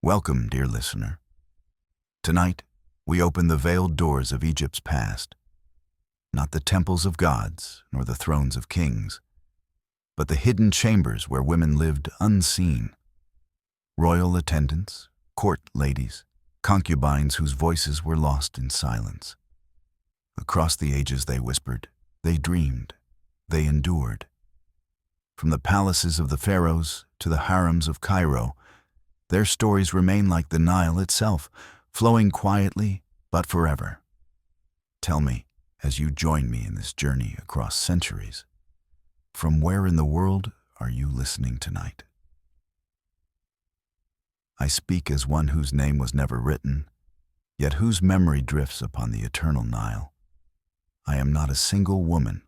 Welcome, dear listener. Tonight, we open the veiled doors of Egypt's past, not the temples of gods nor the thrones of kings, but the hidden chambers where women lived unseen. Royal attendants, court ladies, concubines whose voices were lost in silence. Across the ages they whispered, they dreamed, they endured. From the palaces of the Pharaohs to the harems of Cairo, their stories remain like the Nile itself, flowing quietly but forever. Tell me, as you join me in this journey across centuries, from where in the world are you listening tonight? I speak as one whose name was never written, yet whose memory drifts upon the eternal Nile. I am not a single woman,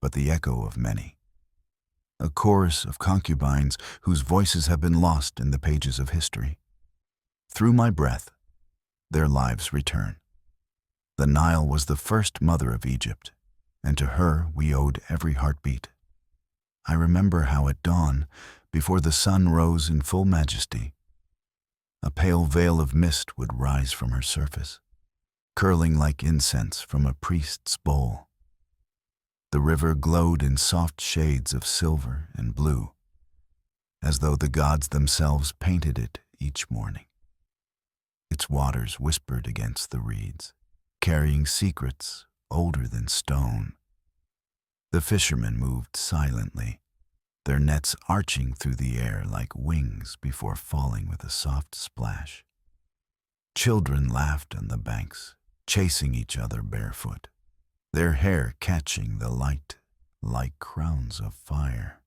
but the echo of many. A chorus of concubines whose voices have been lost in the pages of history. Through my breath, their lives return. The Nile was the first mother of Egypt, and to her we owed every heartbeat. I remember how at dawn, before the sun rose in full majesty, a pale veil of mist would rise from her surface, curling like incense from a priest's bowl. The river glowed in soft shades of silver and blue, as though the gods themselves painted it each morning. Its waters whispered against the reeds, carrying secrets older than stone. The fishermen moved silently, their nets arching through the air like wings before falling with a soft splash. Children laughed on the banks, chasing each other barefoot, their hair catching the light like crowns of fire.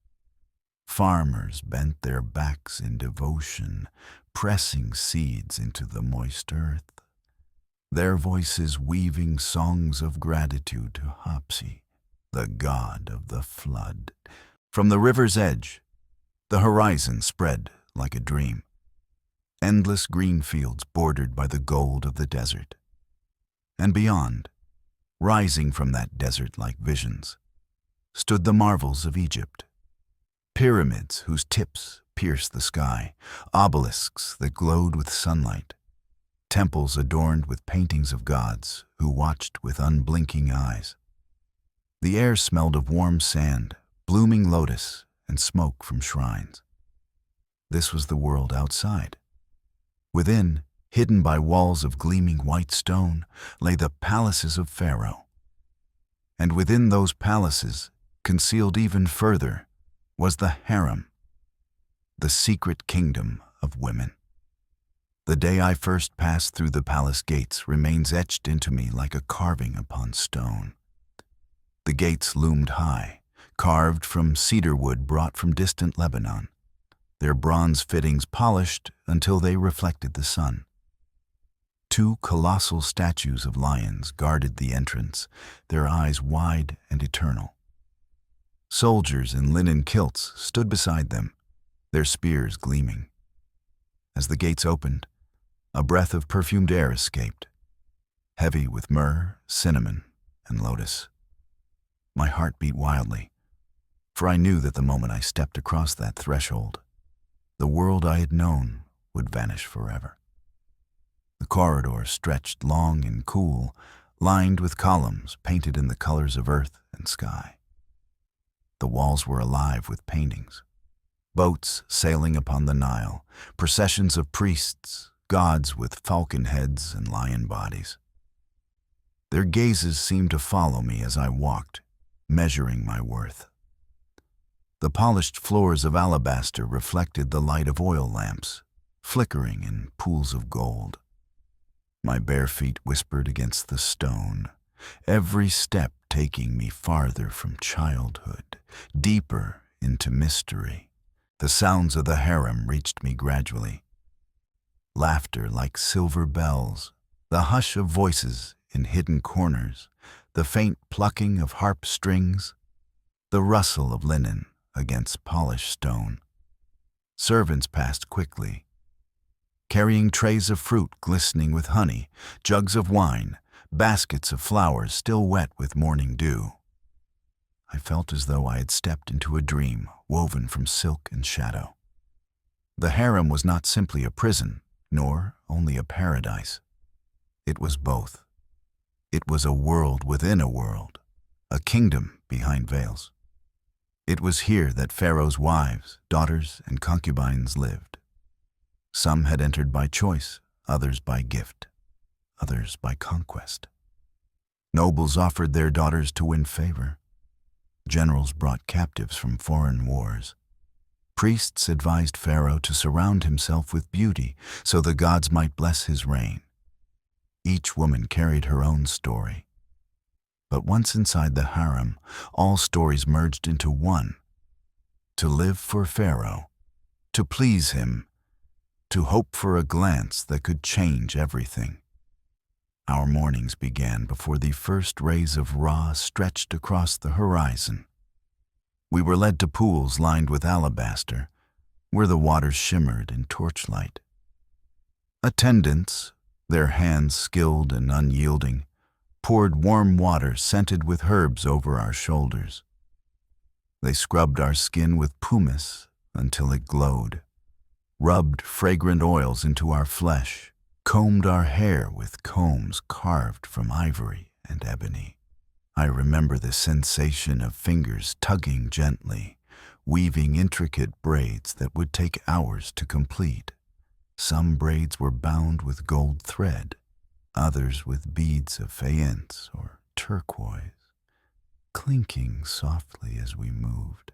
Farmers bent their backs in devotion, pressing seeds into the moist earth, their voices weaving songs of gratitude to Hapsi, the god of the flood. From the river's edge, the horizon spread like a dream, endless green fields bordered by the gold of the desert. And beyond, rising from that desert like visions, stood the marvels of Egypt. Pyramids whose tips pierced the sky, obelisks that glowed with sunlight, temples adorned with paintings of gods who watched with unblinking eyes. The air smelled of warm sand, blooming lotus, and smoke from shrines. This was the world outside. Within, hidden by walls of gleaming white stone, lay the palaces of Pharaoh. And within those palaces, concealed even further, was the harem, the secret kingdom of women. The day I first passed through the palace gates remains etched into me like a carving upon stone. The gates loomed high, carved from cedar wood brought from distant Lebanon, their bronze fittings polished until they reflected the sun. Two colossal statues of lions guarded the entrance, their eyes wide and eternal. Soldiers in linen kilts stood beside them, their spears gleaming. As the gates opened, a breath of perfumed air escaped, heavy with myrrh, cinnamon, and lotus. My heart beat wildly, for I knew that the moment I stepped across that threshold, the world I had known would vanish forever. The corridor stretched long and cool, lined with columns painted in the colors of earth and sky. The walls were alive with paintings, boats sailing upon the Nile, processions of priests, gods with falcon heads and lion bodies. Their gazes seemed to follow me as I walked, measuring my worth. The polished floors of alabaster reflected the light of oil lamps, flickering in pools of gold. My bare feet whispered against the stone, every step taking me farther from childhood, deeper into mystery. The sounds of the harem reached me gradually. Laughter like silver bells, the hush of voices in hidden corners, the faint plucking of harp strings, the rustle of linen against polished stone. Servants passed quickly, carrying trays of fruit glistening with honey, jugs of wine, baskets of flowers still wet with morning dew. I felt as though I had stepped into a dream woven from silk and shadow. The harem was not simply a prison, nor only a paradise. It was both. It was a world within a world, a kingdom behind veils. It was here that Pharaoh's wives, daughters, and concubines lived. Some had entered by choice, others by gift, others by conquest. Nobles offered their daughters to win favor. Generals brought captives from foreign wars. Priests advised Pharaoh to surround himself with beauty so the gods might bless his reign. Each woman carried her own story. But once inside the harem, all stories merged into one. To live for Pharaoh, to please him, to hope for a glance that could change everything. Our mornings began before the first rays of Ra stretched across the horizon. We were led to pools lined with alabaster, where the waters shimmered in torchlight. Attendants, their hands skilled and unyielding, poured warm water scented with herbs over our shoulders. They scrubbed our skin with pumice until it glowed, rubbed fragrant oils into our flesh, combed our hair with combs carved from ivory and ebony. I remember the sensation of fingers tugging gently, weaving intricate braids that would take hours to complete. Some braids were bound with gold thread, others with beads of faience or turquoise, clinking softly as we moved.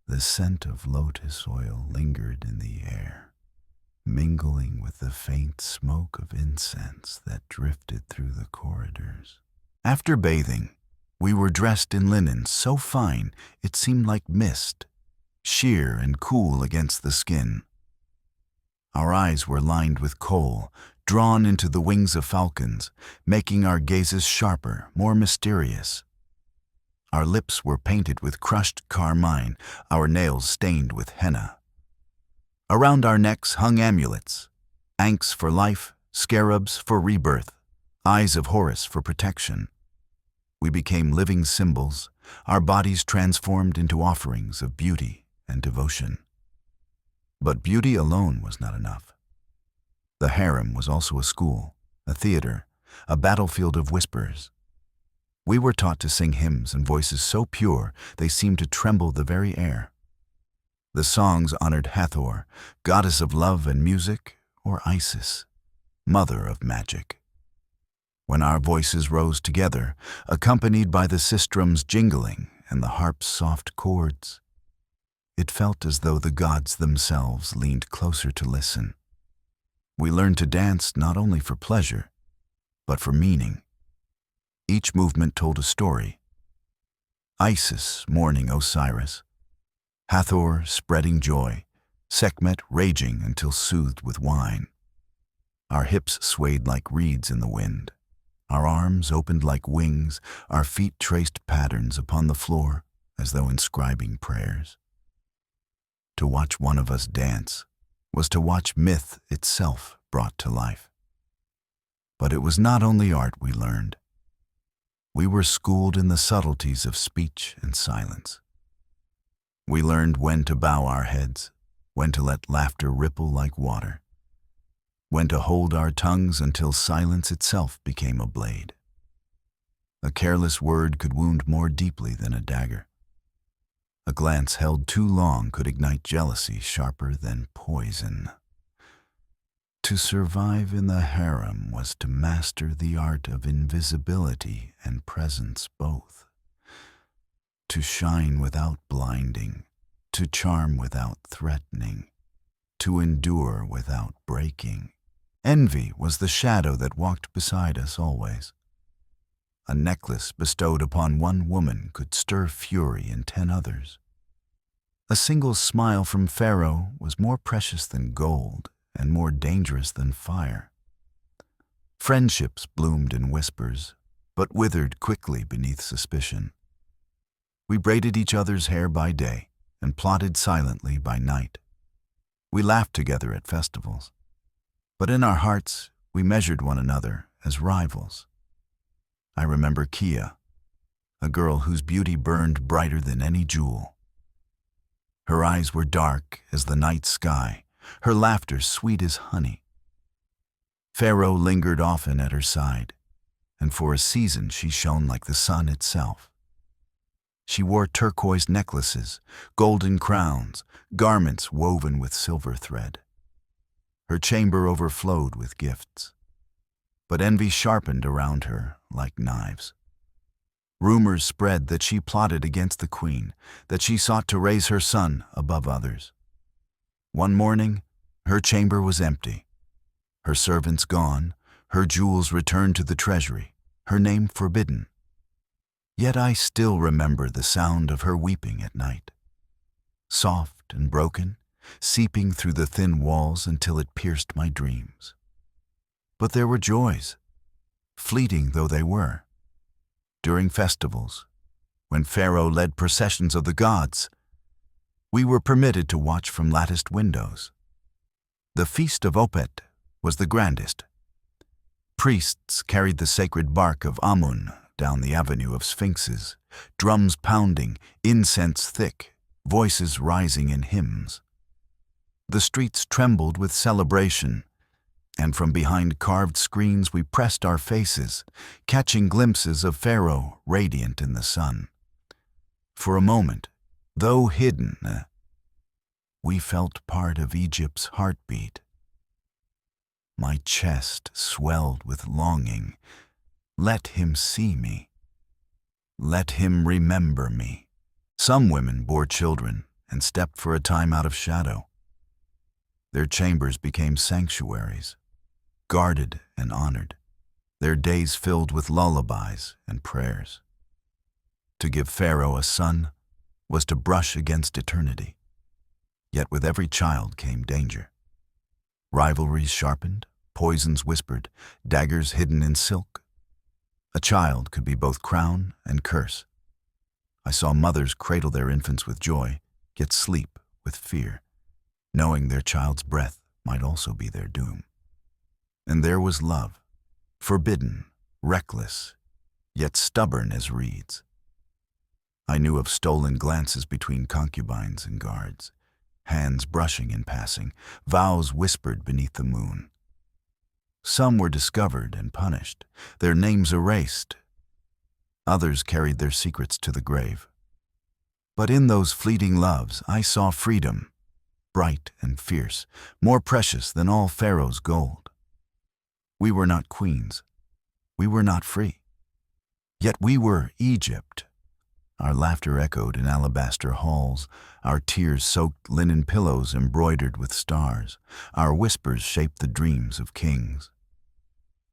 The scent of lotus oil lingered in the air, mingling with the faint smoke of incense that drifted through the corridors. After bathing, we were dressed in linen so fine it seemed like mist, sheer and cool against the skin. Our eyes were lined with kohl, drawn into the wings of falcons, making our gazes sharper, more mysterious. Our lips were painted with crushed carmine, our nails stained with henna. Around our necks hung amulets, ankhs for life, scarabs for rebirth, eyes of Horus for protection. We became living symbols, our bodies transformed into offerings of beauty and devotion. But beauty alone was not enough. The harem was also a school, a theater, a battlefield of whispers. We were taught to sing hymns in voices so pure they seemed to tremble the very air. The songs honored Hathor, goddess of love and music, or Isis, mother of magic. When our voices rose together, accompanied by the sistrum's jingling and the harp's soft chords, it felt as though the gods themselves leaned closer to listen. We learned to dance not only for pleasure, but for meaning. Each movement told a story. Isis mourning Osiris, Hathor spreading joy, Sekhmet raging until soothed with wine. Our hips swayed like reeds in the wind. Our arms opened like wings, our feet traced patterns upon the floor as though inscribing prayers. To watch one of us dance was to watch myth itself brought to life. But it was not only art we learned. We were schooled in the subtleties of speech and silence. We learned when to bow our heads, when to let laughter ripple like water, when to hold our tongues until silence itself became a blade. A careless word could wound more deeply than a dagger. A glance held too long could ignite jealousy sharper than poison. To survive in the harem was to master the art of invisibility and presence both. To shine without blinding, to charm without threatening, to endure without breaking. Envy was the shadow that walked beside us always. A necklace bestowed upon one woman could stir fury in 10 others. A single smile from Pharaoh was more precious than gold and more dangerous than fire. Friendships bloomed in whispers, but withered quickly beneath suspicion. We braided each other's hair by day and plotted silently by night. We laughed together at festivals, but in our hearts we measured one another as rivals. I remember Kia, a girl whose beauty burned brighter than any jewel. Her eyes were dark as the night sky, her laughter sweet as honey. Pharaoh lingered often at her side, and for a season she shone like the sun itself. She wore turquoise necklaces, golden crowns, garments woven with silver thread. Her chamber overflowed with gifts, but envy sharpened around her like knives. Rumors spread that she plotted against the queen, that she sought to raise her son above others. One morning, her chamber was empty. Her servants gone, her jewels returned to the treasury, her name forbidden. Yet I still remember the sound of her weeping at night. Soft and broken, seeping through the thin walls until it pierced my dreams. But there were joys, fleeting though they were. During festivals, when Pharaoh led processions of the gods, we were permitted to watch from latticed windows. The Feast of Opet was the grandest. Priests carried the sacred bark of Amun down the avenue of sphinxes, drums pounding, incense thick, voices rising in hymns. The streets trembled with celebration, and from behind carved screens we pressed our faces, catching glimpses of Pharaoh radiant in the sun. For a moment, though hidden, we felt part of Egypt's heartbeat. My chest swelled with longing. Let him see me. Let him remember me. Some women bore children and stepped for a time out of shadow. Their chambers became sanctuaries, guarded and honored, their days filled with lullabies and prayers. To give Pharaoh a son was to brush against eternity. Yet with every child came danger. Rivalries sharpened, poisons whispered, daggers hidden in silk. A child could be both crown and curse. I saw mothers cradle their infants with joy, yet sleep with fear, knowing their child's breath might also be their doom. And there was love, forbidden, reckless, yet stubborn as reeds. I knew of stolen glances between concubines and guards, hands brushing in passing, vows whispered beneath the moon. Some were discovered and punished, their names erased. Others carried their secrets to the grave. But in those fleeting loves I saw freedom, bright and fierce, more precious than all Pharaoh's gold. We were not queens. We were not free. Yet we were Egypt. Our laughter echoed in alabaster halls, our tears soaked linen pillows embroidered with stars, our whispers shaped the dreams of kings.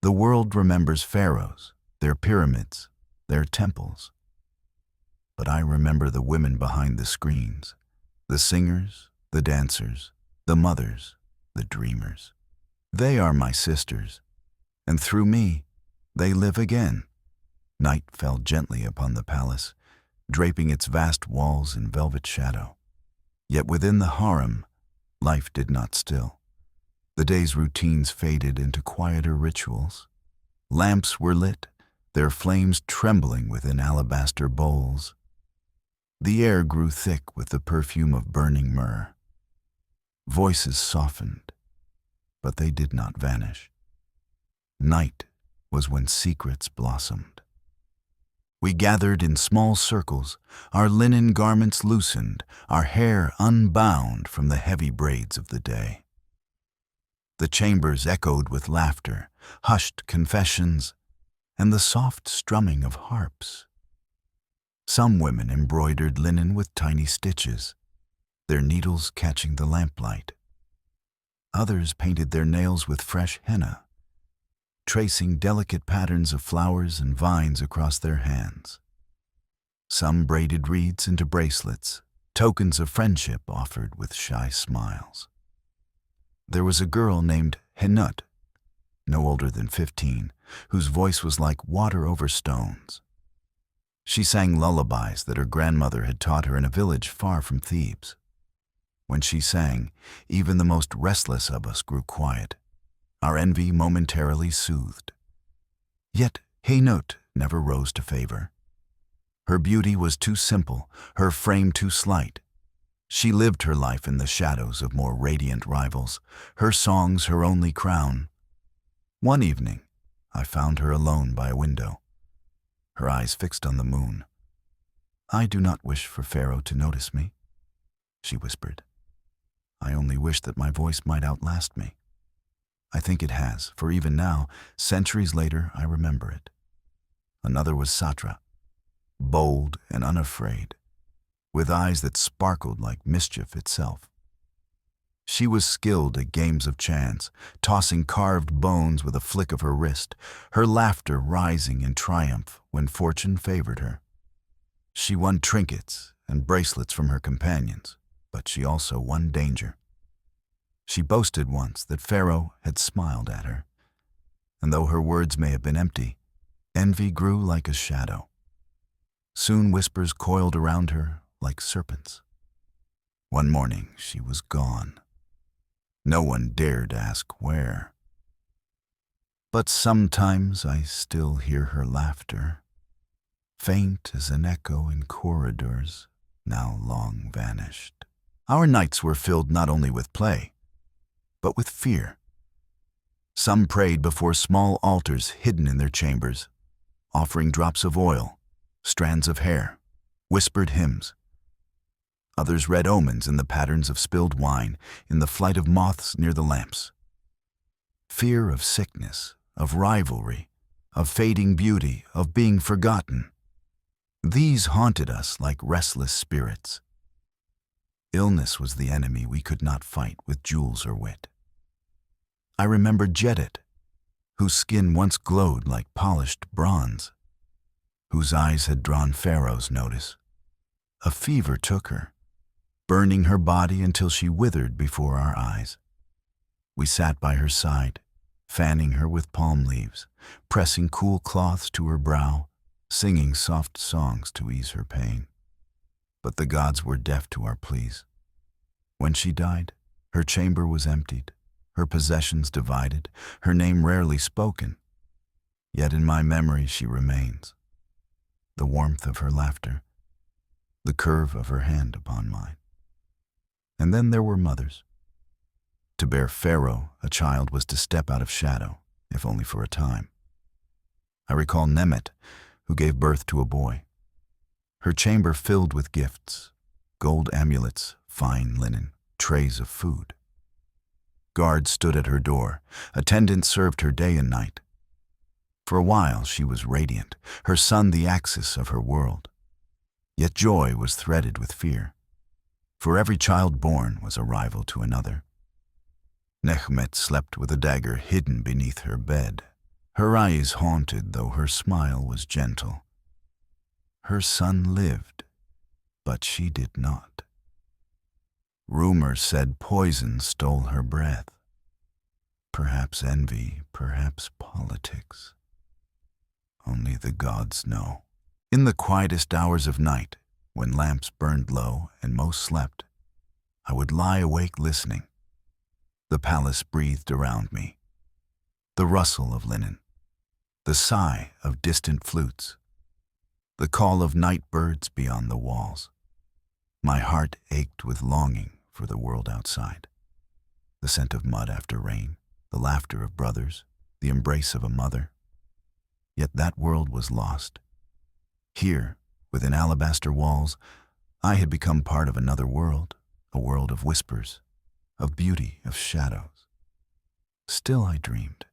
The world remembers pharaohs, their pyramids, their temples. But I remember the women behind the screens, the singers, the dancers, the mothers, the dreamers. They are my sisters, and through me, they live again. Night fell gently upon the palace, draping its vast walls in velvet shadow. Yet within the harem, life did not still. The day's routines faded into quieter rituals. Lamps were lit, their flames trembling within alabaster bowls. The air grew thick with the perfume of burning myrrh. Voices softened, but they did not vanish. Night was when secrets blossomed. We gathered in small circles, our linen garments loosened, our hair unbound from the heavy braids of the day. The chambers echoed with laughter, hushed confessions, and the soft strumming of harps. Some women embroidered linen with tiny stitches, their needles catching the lamplight. Others painted their nails with fresh henna, tracing delicate patterns of flowers and vines across their hands. Some braided reeds into bracelets, tokens of friendship offered with shy smiles. There was a girl named Henut, no older than 15, whose voice was like water over stones. She sang lullabies that her grandmother had taught her in a village far from Thebes. When she sang, even the most restless of us grew quiet, our envy momentarily soothed. Yet Henut never rose to favor. Her beauty was too simple, her frame too slight. She lived her life in the shadows of more radiant rivals, her songs her only crown. One evening, I found her alone by a window, her eyes fixed on the moon. "I do not wish for Pharaoh to notice me," she whispered. "I only wish that my voice might outlast me. I think it has, for even now, centuries later, I remember it." Another was Satra, bold and unafraid, with eyes that sparkled like mischief itself. She was skilled at games of chance, tossing carved bones with a flick of her wrist, her laughter rising in triumph when fortune favored her. She won trinkets and bracelets from her companions, but she also won danger. She boasted once that Pharaoh had smiled at her, and though her words may have been empty, envy grew like a shadow. Soon whispers coiled around her like serpents. One morning she was gone. No one dared ask where. But sometimes I still hear her laughter, faint as an echo in corridors now long vanished. Our nights were filled not only with play, but with fear. Some prayed before small altars hidden in their chambers, offering drops of oil, strands of hair, whispered hymns. Others read omens in the patterns of spilled wine, in the flight of moths near the lamps. Fear of sickness, of rivalry, of fading beauty, of being forgotten. These haunted us like restless spirits. Illness was the enemy we could not fight with jewels or wit. I remembered Jedid, whose skin once glowed like polished bronze, whose eyes had drawn Pharaoh's notice. A fever took her, burning her body until she withered before our eyes. We sat by her side, fanning her with palm leaves, pressing cool cloths to her brow, singing soft songs to ease her pain. But the gods were deaf to our pleas. When she died, her chamber was emptied, her possessions divided, her name rarely spoken. Yet in my memory she remains. The warmth of her laughter, the curve of her hand upon mine. And then there were mothers. To bear Pharaoh, a child was to step out of shadow, if only for a time. I recall Nemet, who gave birth to a boy. Her chamber filled with gifts, gold amulets, fine linen, trays of food. Guards stood at her door. Attendants served her day and night. For a while she was radiant, her sun the axis of her world. Yet joy was threaded with fear. For every child born was a rival to another. Nehmet slept with a dagger hidden beneath her bed, her eyes haunted though her smile was gentle. Her son lived, but she did not. Rumor said poison stole her breath. Perhaps envy, perhaps politics. Only the gods know. In the quietest hours of night, when lamps burned low and most slept, I would lie awake listening. The palace breathed around me. The rustle of linen, the sigh of distant flutes, the call of night birds beyond the walls. My heart ached with longing for the world outside. The scent of mud after rain, the laughter of brothers, the embrace of a mother. Yet that world was lost. Here, within alabaster walls, I had become part of another world, a world of whispers, of beauty, of shadows. Still I dreamed.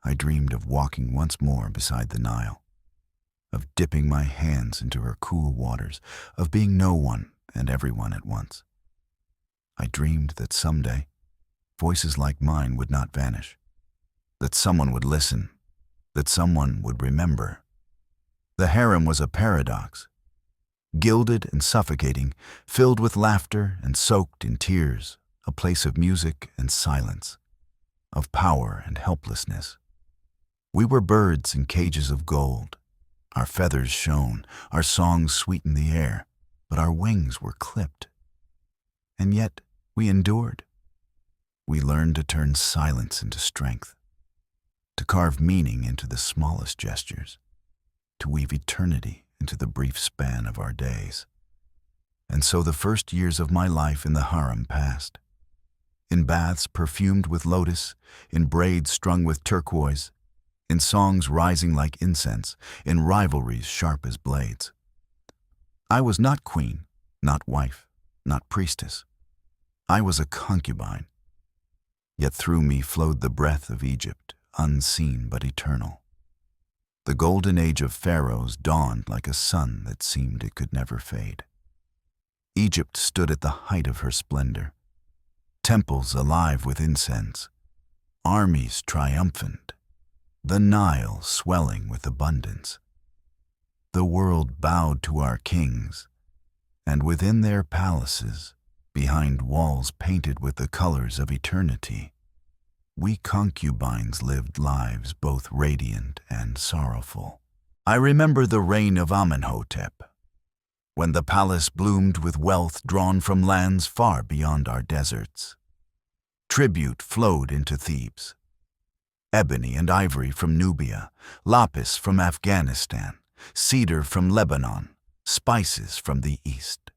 I dreamed of walking once more beside the Nile, of dipping my hands into her cool waters, of being no one and everyone at once. I dreamed that someday, voices like mine would not vanish, that someone would listen, that someone would remember. The harem was a paradox, gilded and suffocating, filled with laughter and soaked in tears, a place of music and silence, of power and helplessness. We were birds in cages of gold. Our feathers shone, our songs sweetened the air, but our wings were clipped. And yet we endured. We learned to turn silence into strength, to carve meaning into the smallest gestures, to weave eternity into the brief span of our days. And so the first years of my life in the harem passed. in baths perfumed with lotus, in braids strung with turquoise, in songs rising like incense, in rivalries sharp as blades. I was not queen, not wife, not priestess. I was a concubine. Yet through me flowed the breath of Egypt, unseen but eternal. The golden age of Pharaohs dawned like a sun that seemed it could never fade. Egypt stood at the height of her splendor, temples alive with incense, armies triumphant, the Nile swelling with abundance. The world bowed to our kings, and within their palaces, behind walls painted with the colors of eternity, we concubines lived lives both radiant and sorrowful. I remember the reign of Amenhotep, when the palace bloomed with wealth drawn from lands far beyond our deserts. Tribute flowed into Thebes. Ebony and ivory from Nubia, lapis from Afghanistan, cedar from Lebanon, spices from the east.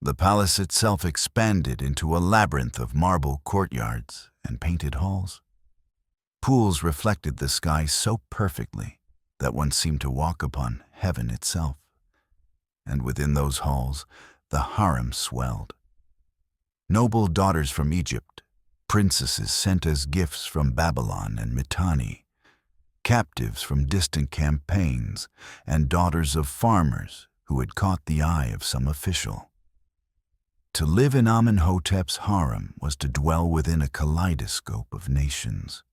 The palace itself expanded into a labyrinth of marble courtyards and painted halls. Pools reflected the sky so perfectly that one seemed to walk upon heaven itself. And within those halls, the harems swelled. Noble daughters from Egypt, princesses sent as gifts from Babylon and Mitanni, captives from distant campaigns, and daughters of farmers who had caught the eye of some official. To live in Amenhotep's harem was to dwell within a kaleidoscope of nations.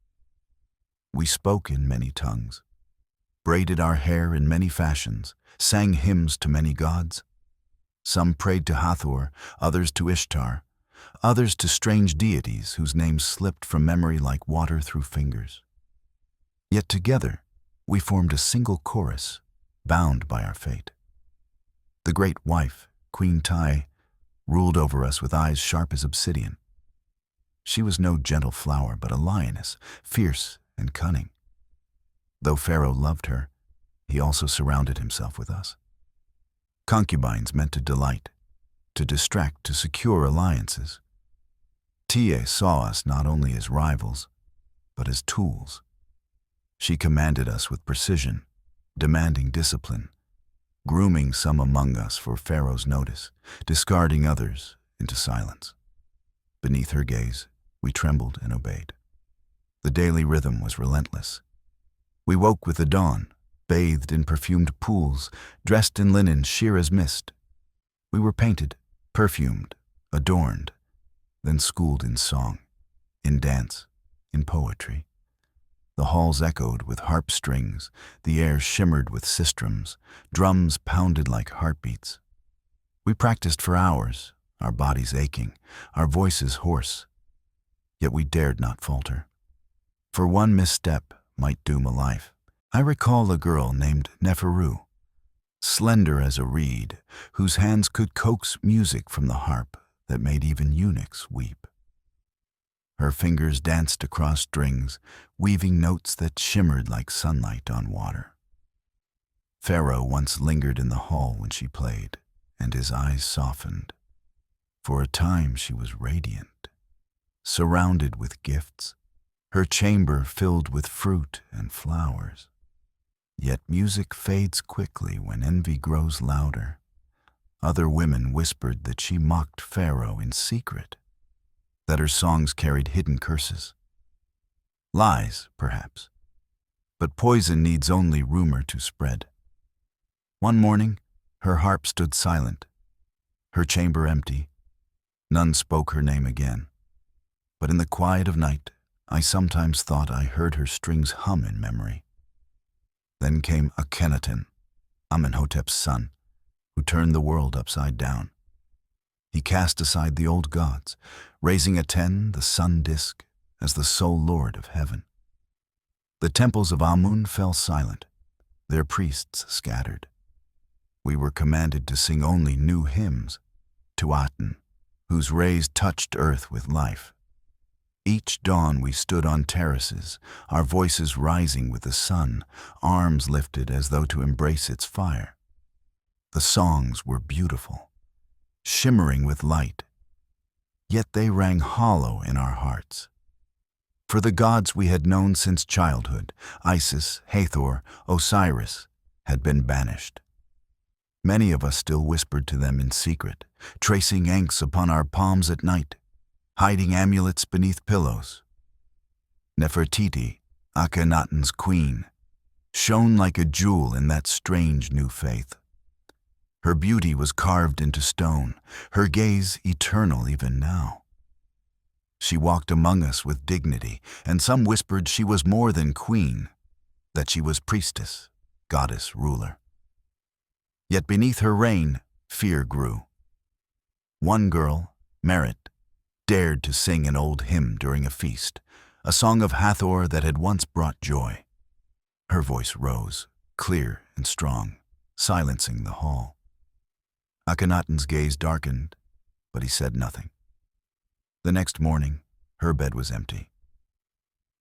We spoke in many tongues, braided our hair in many fashions, sang hymns to many gods. Some prayed to Hathor, others to Ishtar, others to strange deities whose names slipped from memory like water through fingers. Yet together we formed a single chorus, bound by our fate. The great wife, Queen Tai, ruled over us with eyes sharp as obsidian. She was no gentle flower, but a lioness, fierce and cunning. Though Pharaoh loved her, he also surrounded himself with us. Concubines meant to delight, to distract, to secure alliances. Tie saw us not only as rivals, but as tools. She commanded us with precision, demanding discipline, grooming some among us for Pharaoh's notice, discarding others into silence. Beneath her gaze, we trembled and obeyed. The daily rhythm was relentless. We woke with the dawn, bathed in perfumed pools, dressed in linen sheer as mist. We were painted, perfumed, adorned, then schooled in song, in dance, in poetry. The halls echoed with harp strings, the air shimmered with sistrums, drums pounded like heartbeats. We practiced for hours, our bodies aching, our voices hoarse. Yet we dared not falter. For one misstep might doom a life. I recall a girl named Neferu, slender as a reed, whose hands could coax music from the harp that made even eunuchs weep. Her fingers danced across strings, weaving notes that shimmered like sunlight on water. Pharaoh once lingered in the hall when she played, and his eyes softened. For a time she was radiant, surrounded with gifts, her chamber filled with fruit and flowers. Yet music fades quickly when envy grows louder. Other women whispered that she mocked Pharaoh in secret, that her songs carried hidden curses. Lies, perhaps, but poison needs only rumor to spread. One morning, her harp stood silent, her chamber empty. None spoke her name again. But in the quiet of night, I sometimes thought I heard her strings hum in memory. Then came Akhenaten, Amenhotep's son, who turned the world upside down. He cast aside the old gods, raising Aten, the sun disk, as the sole lord of heaven. The temples of Amun fell silent, their priests scattered. We were commanded to sing only new hymns to Aten, whose rays touched earth with life. Each dawn we stood on terraces, our voices rising with the sun, arms lifted as though to embrace its fire. The songs were beautiful, shimmering with light, yet they rang hollow in our hearts. For the gods we had known since childhood, Isis, Hathor, Osiris, had been banished. Many of us still whispered to them in secret, tracing inks upon our palms at night, hiding amulets beneath pillows. Nefertiti, Akhenaten's queen, shone like a jewel in that strange new faith. Her beauty was carved into stone, her gaze eternal even now. She walked among us with dignity, and some whispered she was more than queen, that she was priestess, goddess, ruler. Yet beneath her reign, fear grew. One girl, Merit, dared to sing an old hymn during a feast, a song of Hathor that had once brought joy. Her voice rose, clear and strong, silencing the hall. Akhenaten's gaze darkened, but he said nothing. The next morning, her bed was empty.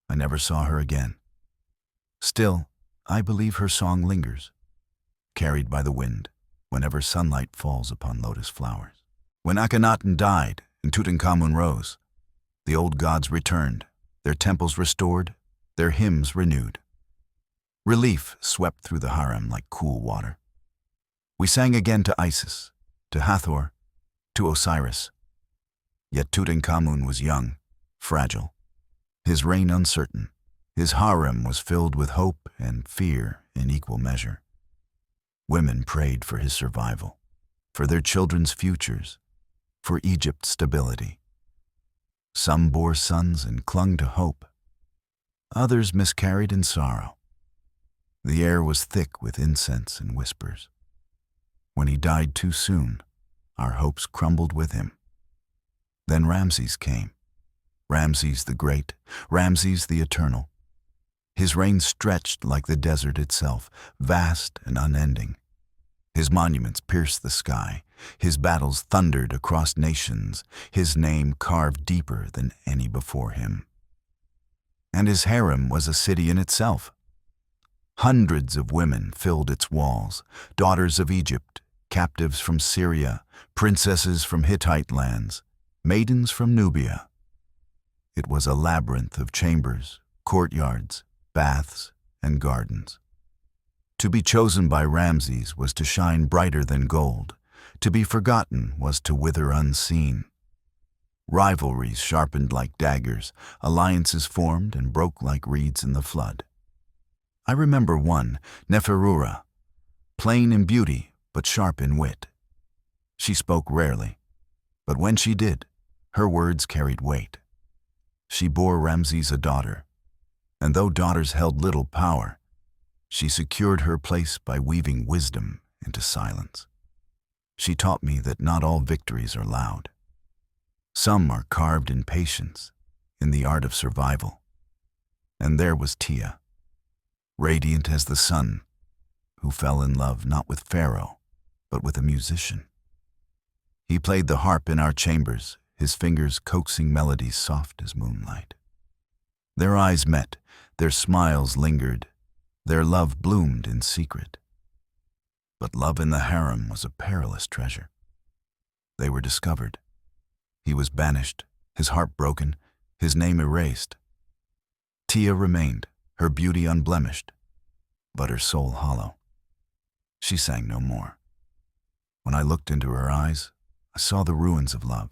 I never saw her again. Still, I believe her song lingers, carried by the wind whenever sunlight falls upon lotus flowers. When Akhenaten died and Tutankhamun rose, the old gods returned, their temples restored, their hymns renewed. Relief swept through the harem like cool water. We sang again to Isis, to Hathor, to Osiris. Yet Tutankhamun was young, fragile, his reign uncertain. His harem was filled with hope and fear in equal measure. Women prayed for his survival, for their children's futures, for Egypt's stability. Some bore sons and clung to hope. Others miscarried in sorrow. The air was thick with incense and whispers. When he died too soon, our hopes crumbled with him. Then Ramses came. Ramses the Great, Ramses the Eternal. His reign stretched like the desert itself, vast and unending. His monuments pierced the sky, his battles thundered across nations, his name carved deeper than any before him. And his harem was a city in itself. Hundreds of women filled its walls, daughters of Egypt, captives from Syria, princesses from Hittite lands, maidens from Nubia. It was a labyrinth of chambers, courtyards, baths, and gardens. To be chosen by Ramses was to shine brighter than gold. To be forgotten was to wither unseen. Rivalries sharpened like daggers, alliances formed and broke like reeds in the flood. I remember one, Neferura, plain in beauty but sharp in wit. She spoke rarely, but when she did, her words carried weight. She bore Ramses a daughter, and though daughters held little power, she secured her place by weaving wisdom into silence. She taught me that not all victories are loud. Some are carved in patience, in the art of survival. And there was Tia, radiant as the sun, who fell in love not with Pharaoh, but with a musician. He played the harp in our chambers, his fingers coaxing melodies soft as moonlight. Their eyes met, their smiles lingered, their love bloomed in secret. But love in the harem was a perilous treasure. They were discovered. He was banished, his heart broken, his name erased. Tia remained, her beauty unblemished, but her soul hollow. She sang no more. When I looked into her eyes, I saw the ruins of love,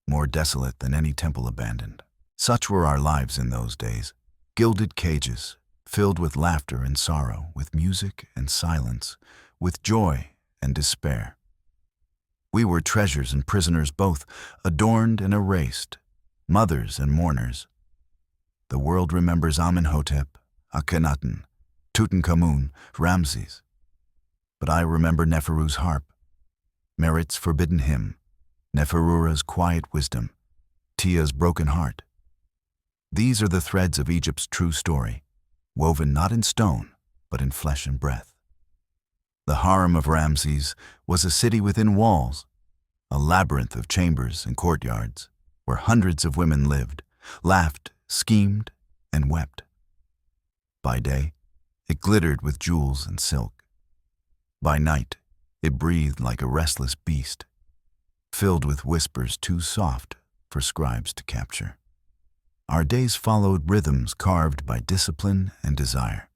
more desolate than any temple abandoned. Such were our lives in those days, gilded cages, filled with laughter and sorrow, with music and silence, with joy and despair. We were treasures and prisoners both, adorned and erased, mothers and mourners. The world remembers Amenhotep, Akhenaten, Tutankhamun, Ramses. But I remember Neferu's harp, Merit's forbidden hymn, Neferura's quiet wisdom, Tia's broken heart. These are the threads of Egypt's true story, woven not in stone, but in flesh and breath. The harem of Ramses was a city within walls, a labyrinth of chambers and courtyards, where hundreds of women lived, laughed, schemed, and wept. By day, it glittered with jewels and silk. By night, it breathed like a restless beast, filled with whispers too soft for scribes to capture. Our days followed rhythms carved by discipline and desire.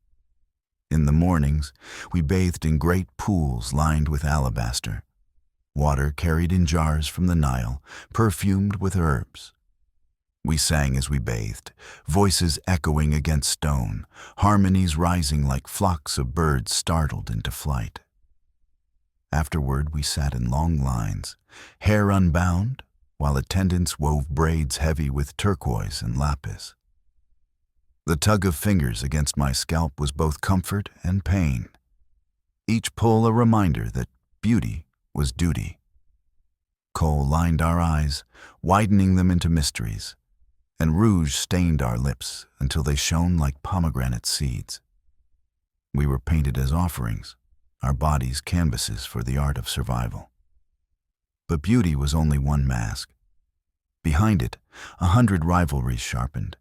In the mornings, we bathed in great pools lined with alabaster, water carried in jars from the Nile, perfumed with herbs. We sang as we bathed, voices echoing against stone, harmonies rising like flocks of birds startled into flight. Afterward, we sat in long lines, hair unbound, while attendants wove braids heavy with turquoise and lapis. The tug of fingers against my scalp was both comfort and pain, each pull a reminder that beauty was duty. Kohl lined our eyes, widening them into mysteries, and rouge stained our lips until they shone like pomegranate seeds. We were painted as offerings, our bodies canvases for the art of survival. But beauty was only one mask. Behind it, 100 rivalries sharpened.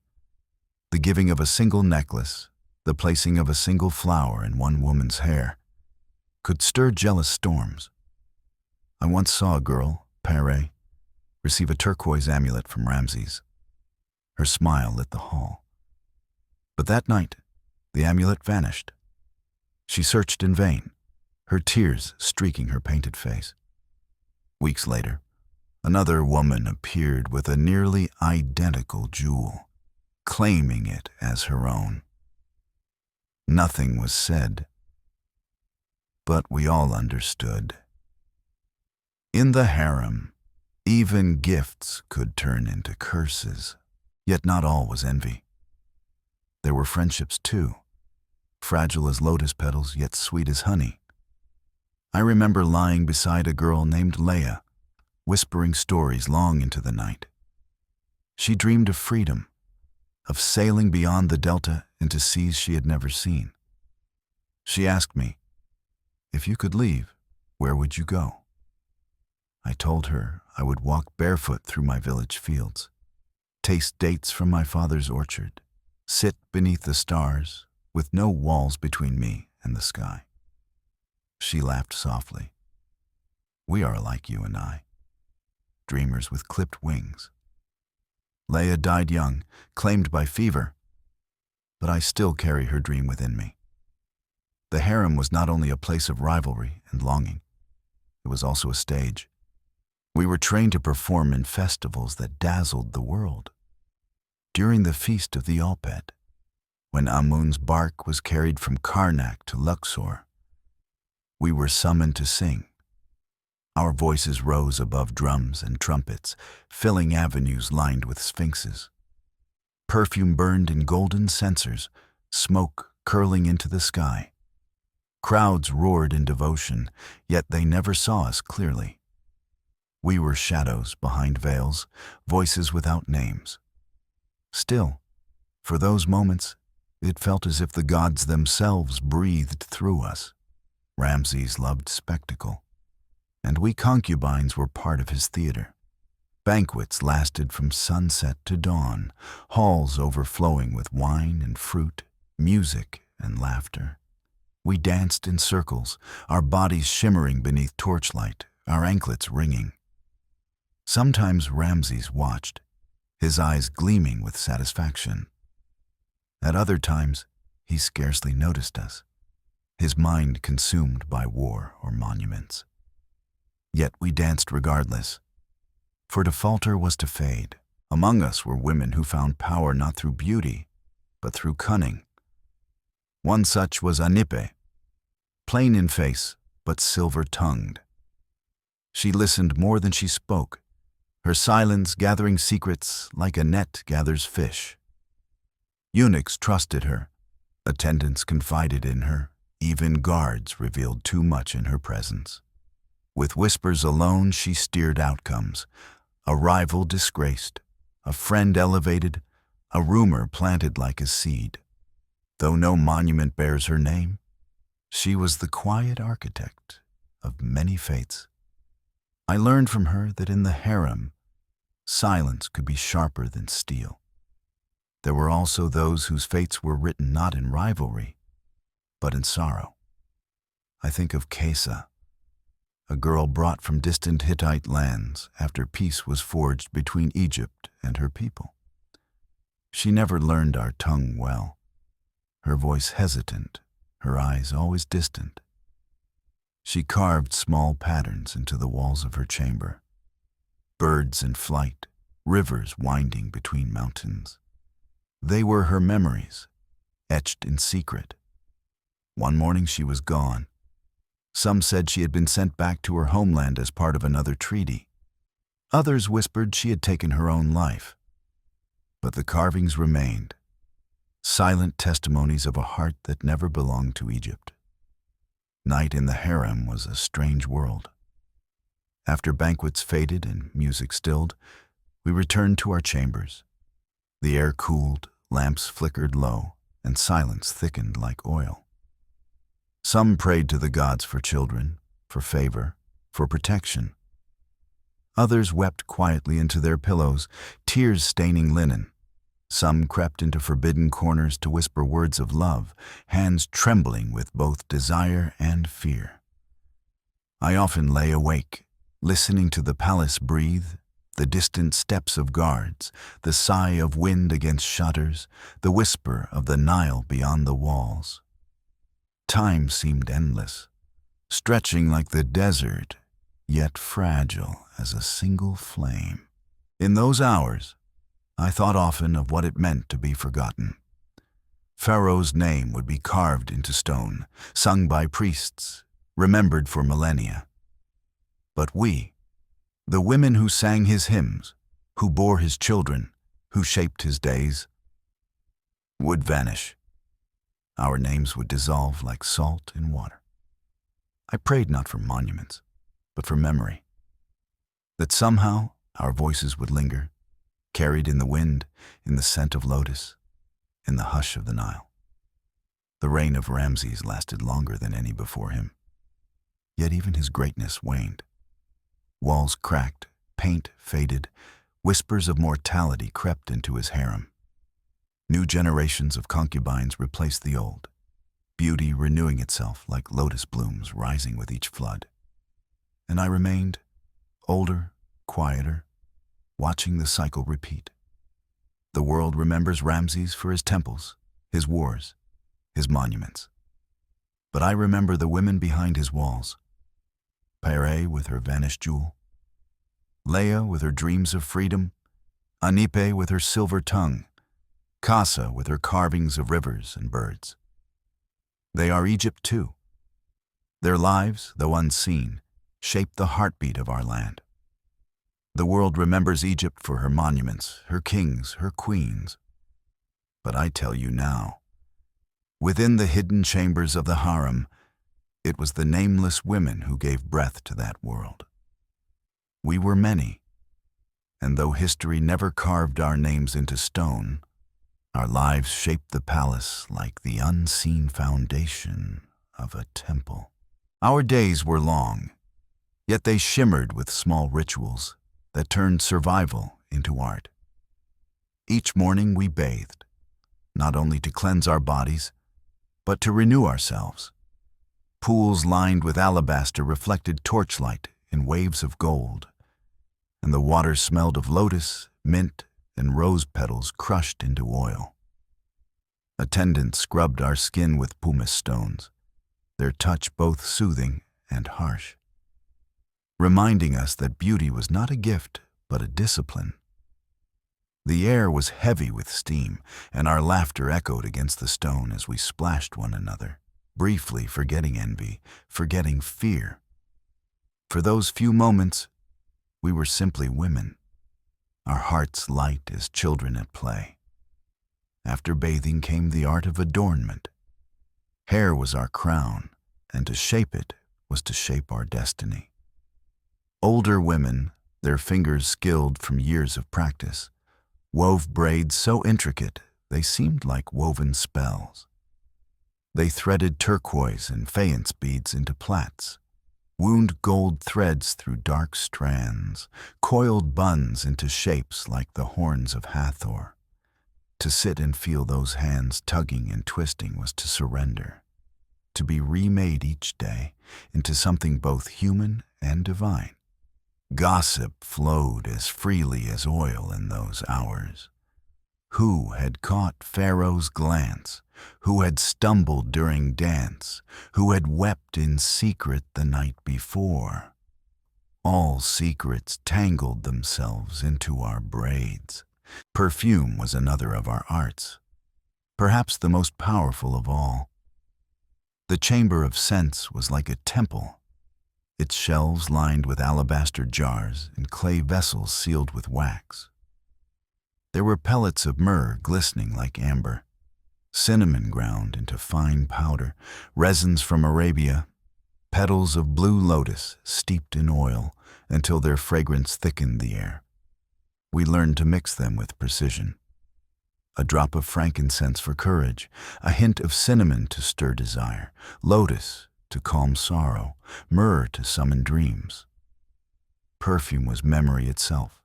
The giving of a single necklace, the placing of a single flower in one woman's hair, could stir jealous storms. I once saw a girl, Pere, receive a turquoise amulet from Ramses. Her smile lit the hall. But that night, the amulet vanished. She searched in vain, her tears streaking her painted face. Weeks later, another woman appeared with a nearly identical jewel, claiming it as her own. Nothing was said, but we all understood. In the harem, even gifts could turn into curses, yet not all was envy. There were friendships too, fragile as lotus petals, yet sweet as honey. I remember lying beside a girl named Leia, whispering stories long into the night. She dreamed of freedom, of sailing beyond the delta into seas she had never seen. She asked me, "If you could leave, where would you go?" I told her I would walk barefoot through my village fields, taste dates from my father's orchard, sit beneath the stars with no walls between me and the sky. She laughed softly. We are like you and I, dreamers with clipped wings. Leia died young, claimed by fever, but I still carry her dream within me. The harem was not only a place of rivalry and longing, it was also a stage. We were trained to perform in festivals that dazzled the world. During the Feast of the Alped, when Amun's bark was carried from Karnak to Luxor, we were summoned to sing. Our voices rose above drums and trumpets, filling avenues lined with sphinxes. Perfume burned in golden censers, smoke curling into the sky. Crowds roared in devotion, yet they never saw us clearly. We were shadows behind veils, voices without names. Still, for those moments, it felt as if the gods themselves breathed through us. Ramses loved spectacle, and we concubines were part of his theater. Banquets lasted from sunset to dawn, halls overflowing with wine and fruit, music and laughter. We danced in circles, our bodies shimmering beneath torchlight, our anklets ringing. Sometimes Ramses watched, his eyes gleaming with satisfaction. At other times, he scarcely noticed us, his mind consumed by war or monuments. Yet we danced regardless, for to falter was to fade. Among us were women who found power not through beauty, but through cunning. One such was Anippe, plain in face, but silver-tongued. She listened more than she spoke, her silence gathering secrets like a net gathers fish. Eunuchs trusted her, attendants confided in her, even guards revealed too much in her presence. With whispers alone she steered outcomes, a rival disgraced, a friend elevated, a rumor planted like a seed. Though no monument bears her name, she was the quiet architect of many fates. I learned from her that in the harem, silence could be sharper than steel. There were also those whose fates were written not in rivalry, but in sorrow. I think of Kesa, a girl brought from distant Hittite lands after peace was forged between Egypt and her people. She never learned our tongue well, her voice hesitant, her eyes always distant. She carved small patterns into the walls of her chamber, birds in flight, rivers winding between mountains. They were her memories, etched in secret. One morning she was gone. Some said she had been sent back to her homeland as part of another treaty. Others whispered she had taken her own life. But the carvings remained, silent testimonies of a heart that never belonged to Egypt. Night in the harem was a strange world. After banquets faded and music stilled, we returned to our chambers. The air cooled, lamps flickered low, and silence thickened like oil. Some prayed to the gods for children, for favor, for protection. Others wept quietly into their pillows, tears staining linen. Some crept into forbidden corners to whisper words of love, hands trembling with both desire and fear. I often lay awake, listening to the palace breathe, the distant steps of guards, the sigh of wind against shutters, the whisper of the Nile beyond the walls. Time seemed endless, stretching like the desert, yet fragile as a single flame. In those hours, I thought often of what it meant to be forgotten. Pharaoh's name would be carved into stone, sung by priests, remembered for millennia. But we, the women who sang his hymns, who bore his children, who shaped his days, would vanish. Our names would dissolve like salt in water. I prayed not for monuments, but for memory. That somehow our voices would linger, carried in the wind, in the scent of lotus, in the hush of the Nile. The reign of Ramses lasted longer than any before him. Yet even his greatness waned. Walls cracked, paint faded, whispers of mortality crept into his harem. New generations of concubines replaced the old, beauty renewing itself like lotus blooms rising with each flood. And I remained, older, quieter, watching the cycle repeat. The world remembers Ramses for his temples, his wars, his monuments. But I remember the women behind his walls. Pere with her vanished jewel, Leah with her dreams of freedom, Anipe with her silver tongue, Casa with her carvings of rivers and birds. They are Egypt too. Their lives, though unseen, shape the heartbeat of our land. The world remembers Egypt for her monuments, her kings, her queens. But I tell you now, within the hidden chambers of the harem, it was the nameless women who gave breath to that world. We were many, and though history never carved our names into stone, our lives shaped the palace like the unseen foundation of a temple. Our days were long, yet they shimmered with small rituals that turned survival into art. Each morning we bathed, not only to cleanse our bodies, but to renew ourselves. Pools lined with alabaster reflected torchlight in waves of gold, and the water smelled of lotus, mint, and rose petals crushed into oil. Attendants scrubbed our skin with pumice stones, their touch both soothing and harsh, reminding us that beauty was not a gift, but a discipline. The air was heavy with steam, and our laughter echoed against the stone as we splashed one another, briefly forgetting envy, forgetting fear. For those few moments, we were simply women, our hearts light as children at play. After bathing came the art of adornment. Hair was our crown, and to shape it was to shape our destiny. Older women, their fingers skilled from years of practice, wove braids so intricate they seemed like woven spells. They threaded turquoise and faience beads into plaits, wound gold threads through dark strands, coiled buns into shapes like the horns of Hathor. To sit and feel those hands tugging and twisting was to surrender, to be remade each day into something both human and divine. Gossip flowed as freely as oil in those hours. Who had caught Pharaoh's glance? Who had stumbled during dance? Who had wept in secret the night before? All secrets tangled themselves into our braids. Perfume was another of our arts, perhaps the most powerful of all. The chamber of scents was like a temple, its shelves lined with alabaster jars and clay vessels sealed with wax. There were pellets of myrrh glistening like amber, cinnamon ground into fine powder, resins from Arabia, petals of blue lotus steeped in oil until their fragrance thickened the air. We learned to mix them with precision. A drop of frankincense for courage, a hint of cinnamon to stir desire, lotus to calm sorrow, myrrh to summon dreams. Perfume was memory itself.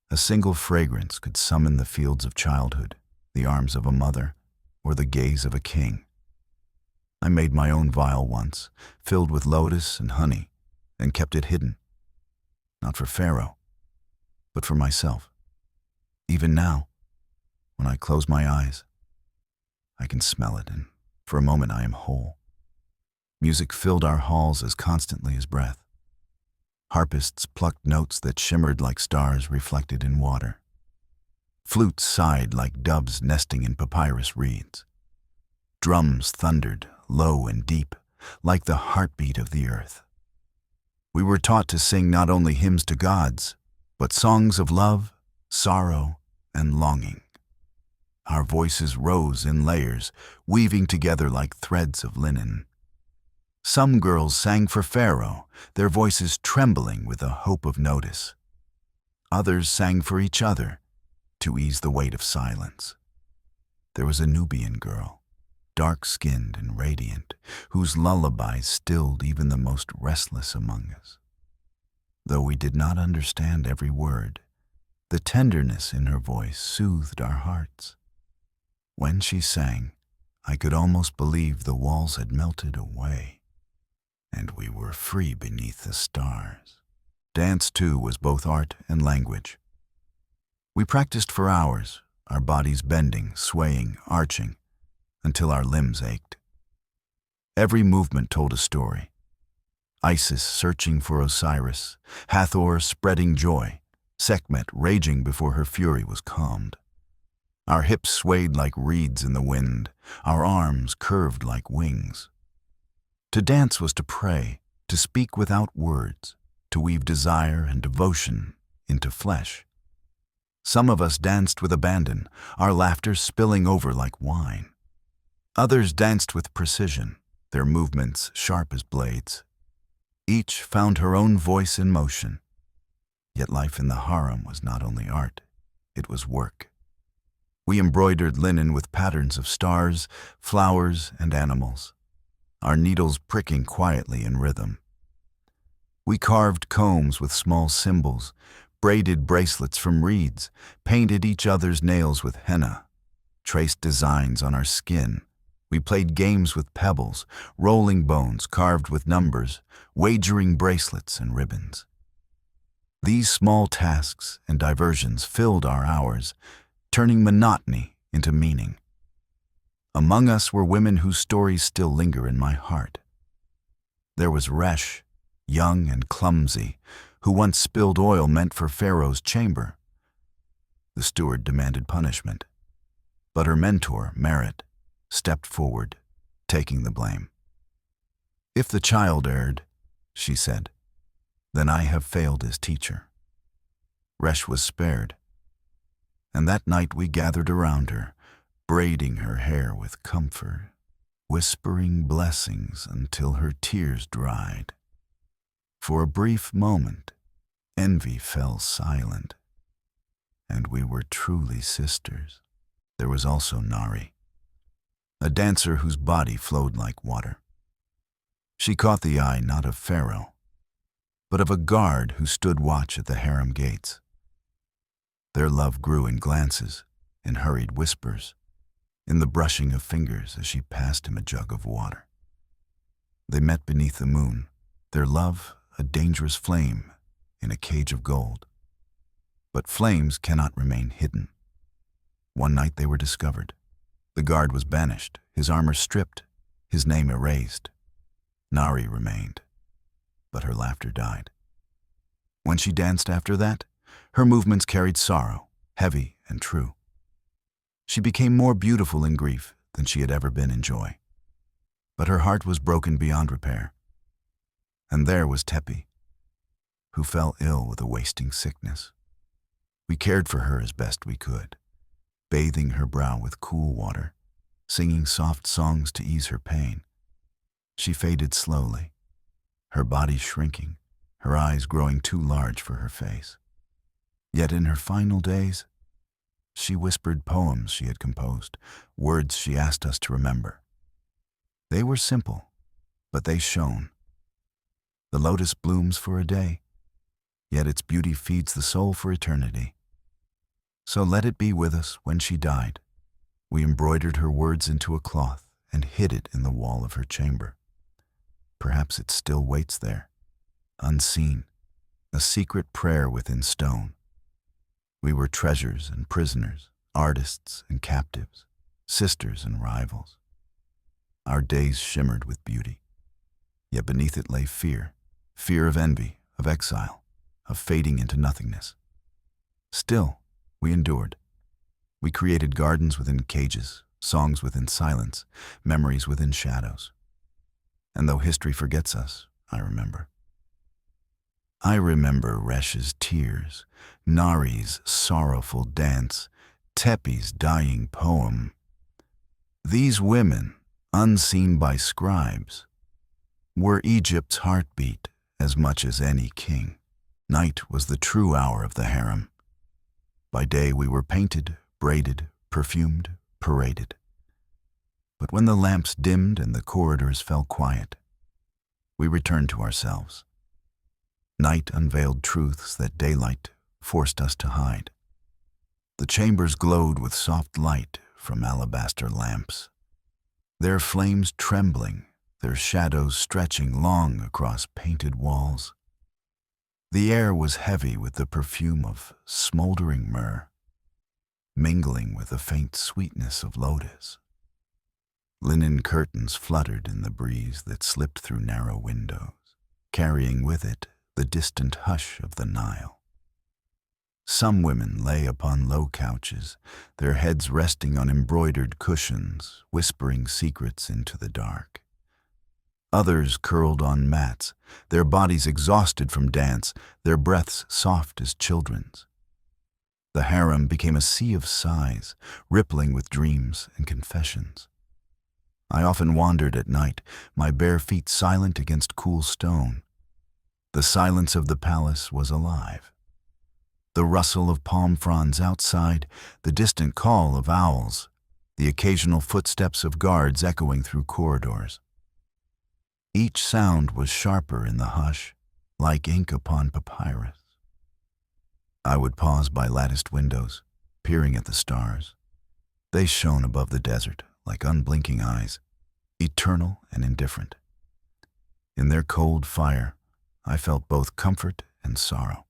A single fragrance could summon the fields of childhood, the arms of a mother, or the gaze of a king. I made my own vial once, filled with lotus and honey, and kept it hidden. Not for Pharaoh, but for myself. Even now, when I close my eyes, I can smell it, and for a moment I am whole. Music filled our halls as constantly as breath. Harpists plucked notes that shimmered like stars reflected in water. Flutes sighed like doves nesting in papyrus reeds. Drums thundered, low and deep, like the heartbeat of the earth. We were taught to sing not only hymns to gods, but songs of love, sorrow, and longing. Our voices rose in layers, weaving together like threads of linen. Some girls sang for Pharaoh, their voices trembling with the hope of notice. Others sang for each other, to ease the weight of silence. There was a Nubian girl, dark-skinned and radiant, whose lullabies stilled even the most restless among us. Though we did not understand every word, the tenderness in her voice soothed our hearts. When she sang, I could almost believe the walls had melted away, and we were free beneath the stars. Dance, too, was both art and language. We practiced for hours, our bodies bending, swaying, arching, until our limbs ached. Every movement told a story. Isis searching for Osiris, Hathor spreading joy, Sekhmet raging before her fury was calmed. Our hips swayed like reeds in the wind, our arms curved like wings. To dance was to pray, to speak without words, to weave desire and devotion into flesh. Some of us danced with abandon, our laughter spilling over like wine. Others danced with precision, their movements sharp as blades. Each found her own voice in motion. Yet life in the harem was not only art, it was work. We embroidered linen with patterns of stars, flowers, and animals, our needles pricking quietly in rhythm. We carved combs with small symbols, braided bracelets from reeds, painted each other's nails with henna, traced designs on our skin. We played games with pebbles, rolling bones carved with numbers, wagering bracelets and ribbons. These small tasks and diversions filled our hours, turning monotony into meaning. Among us were women whose stories still linger in my heart. There was Resh, young and clumsy, who once spilled oil meant for Pharaoh's chamber. The steward demanded punishment, but her mentor, Merit, stepped forward, taking the blame. "If the child erred," she said, "then I have failed as teacher." Resh was spared, and that night we gathered around her, braiding her hair with comfort, whispering blessings until her tears dried. For a brief moment, envy fell silent, and we were truly sisters. There was also Nari, a dancer whose body flowed like water. She caught the eye not of Pharaoh, but of a guard who stood watch at the harem gates. Their love grew in glances, in hurried whispers, in the brushing of fingers as she passed him a jug of water. They met beneath the moon, their love a dangerous flame in a cage of gold. But flames cannot remain hidden. One night they were discovered. The guard was banished, his armor stripped, his name erased. Nari remained, but her laughter died. When she danced after that, her movements carried sorrow, heavy and true. She became more beautiful in grief than she had ever been in joy. But her heart was broken beyond repair. And there was Tepi, who fell ill with a wasting sickness. We cared for her as best we could, bathing her brow with cool water, singing soft songs to ease her pain. She faded slowly, her body shrinking, her eyes growing too large for her face. Yet in her final days, she whispered poems she had composed, words she asked us to remember. They were simple, but they shone. The lotus blooms for a day, yet its beauty feeds the soul for eternity. So let it be with us when she died. We embroidered her words into a cloth and hid it in the wall of her chamber. Perhaps it still waits there, unseen, a secret prayer within stone. We were treasures and prisoners, artists and captives, sisters and rivals. Our days shimmered with beauty, yet beneath it lay fear, fear of envy, of exile, of fading into nothingness. Still, we endured. We created gardens within cages, songs within silence, memories within shadows. And though history forgets us, I remember. I remember Resh's tears, Nari's sorrowful dance, Tepi's dying poem. These women, unseen by scribes, were Egypt's heartbeat as much as any king. Night was the true hour of the harem. By day we were painted, braided, perfumed, paraded. But when the lamps dimmed and the corridors fell quiet, we returned to ourselves. Night unveiled truths that daylight forced us to hide. The chambers glowed with soft light from alabaster lamps, their flames trembling, their shadows stretching long across painted walls. The air was heavy with the perfume of smoldering myrrh, mingling with the faint sweetness of lotus. Linen curtains fluttered in the breeze that slipped through narrow windows, carrying with it the distant hush of the Nile. Some women lay upon low couches, their heads resting on embroidered cushions, whispering secrets into the dark. Others curled on mats, their bodies exhausted from dance, their breaths soft as children's. The harem became a sea of sighs, rippling with dreams and confessions. I often wandered at night, my bare feet silent against cool stone. The silence of the palace was alive. The rustle of palm fronds outside, the distant call of owls, the occasional footsteps of guards echoing through corridors. Each sound was sharper in the hush, like ink upon papyrus. I would pause by latticed windows, peering at the stars. They shone above the desert like unblinking eyes, eternal and indifferent. In their cold fire, I felt both comfort and sorrow.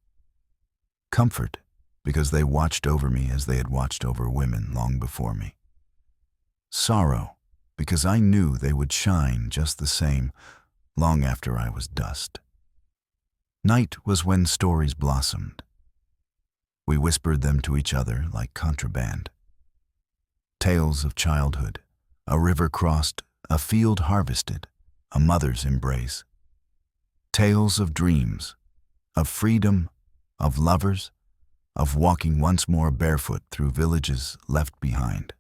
Comfort, because they watched over me as they had watched over women long before me. Sorrow, because I knew they would shine just the same long after I was dust. Night was when stories blossomed. We whispered them to each other like contraband. Tales of childhood, a river crossed, a field harvested, a mother's embrace. Tales of dreams, of freedom, of lovers, of walking once more barefoot through villages left behind.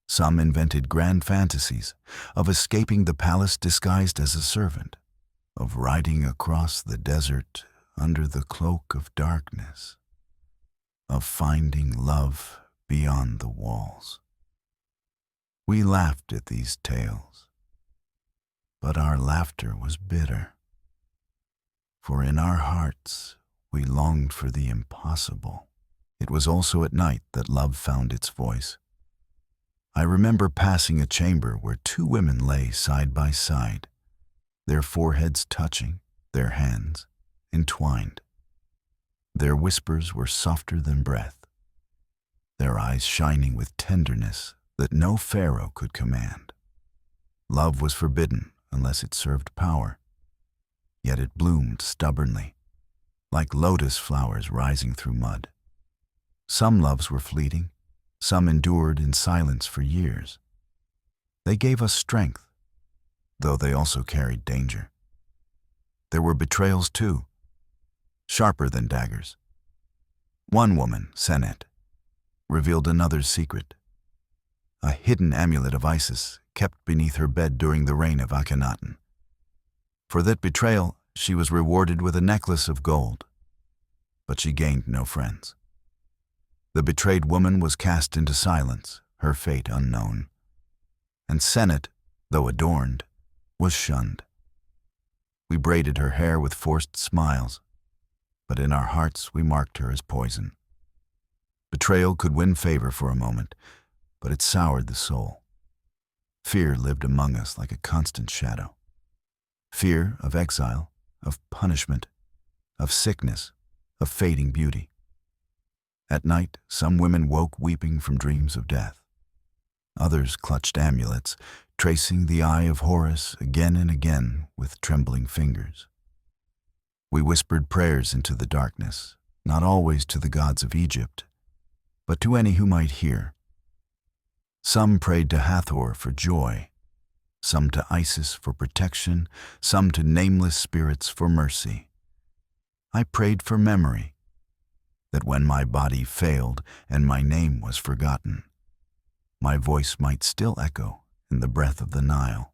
Some invented grand fantasies of escaping the palace disguised as a servant, of riding across the desert under the cloak of darkness, of finding love beyond the walls. We laughed at these tales, but our laughter was bitter, for in our hearts we longed for the impossible. It was also at night that love found its voice. I remember passing a chamber where two women lay side by side, their foreheads touching, their hands entwined. Their whispers were softer than breath, their eyes shining with tenderness that no pharaoh could command. Love was forbidden unless it served power, yet it bloomed stubbornly, like lotus flowers rising through mud. Some loves were fleeting, some endured in silence for years. They gave us strength, though they also carried danger. There were betrayals too, sharper than daggers. One woman, Senet, revealed another's secret. A hidden amulet of Isis kept beneath her bed during the reign of Akhenaten. For that betrayal, she was rewarded with a necklace of gold, but she gained no friends. The betrayed woman was cast into silence, her fate unknown. And Senet, though adorned, was shunned. We braided her hair with forced smiles, but in our hearts we marked her as poison. Betrayal could win favor for a moment, but it soured the soul. Fear lived among us like a constant shadow. Fear of exile, of punishment, of sickness, of fading beauty. At night, some women woke weeping from dreams of death. Others clutched amulets, tracing the eye of Horus again and again with trembling fingers. We whispered prayers into the darkness, not always to the gods of Egypt, but to any who might hear. Some prayed to Hathor for joy, some to Isis for protection, some to nameless spirits for mercy. I prayed for memory, that when my body failed and my name was forgotten, my voice might still echo in the breath of the Nile.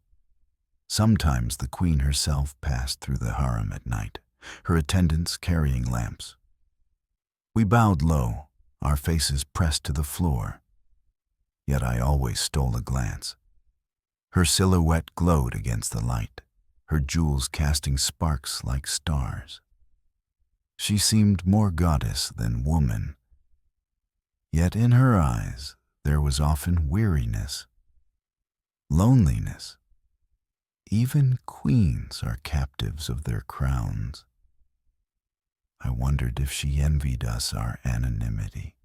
Sometimes the queen herself passed through the harem at night, her attendants carrying lamps. We bowed low, our faces pressed to the floor, yet I always stole a glance. Her silhouette glowed against the light, her jewels casting sparks like stars. She seemed more goddess than woman, yet in her eyes there was often weariness, loneliness. Even queens are captives of their crowns. I wondered if she envied us our anonymity,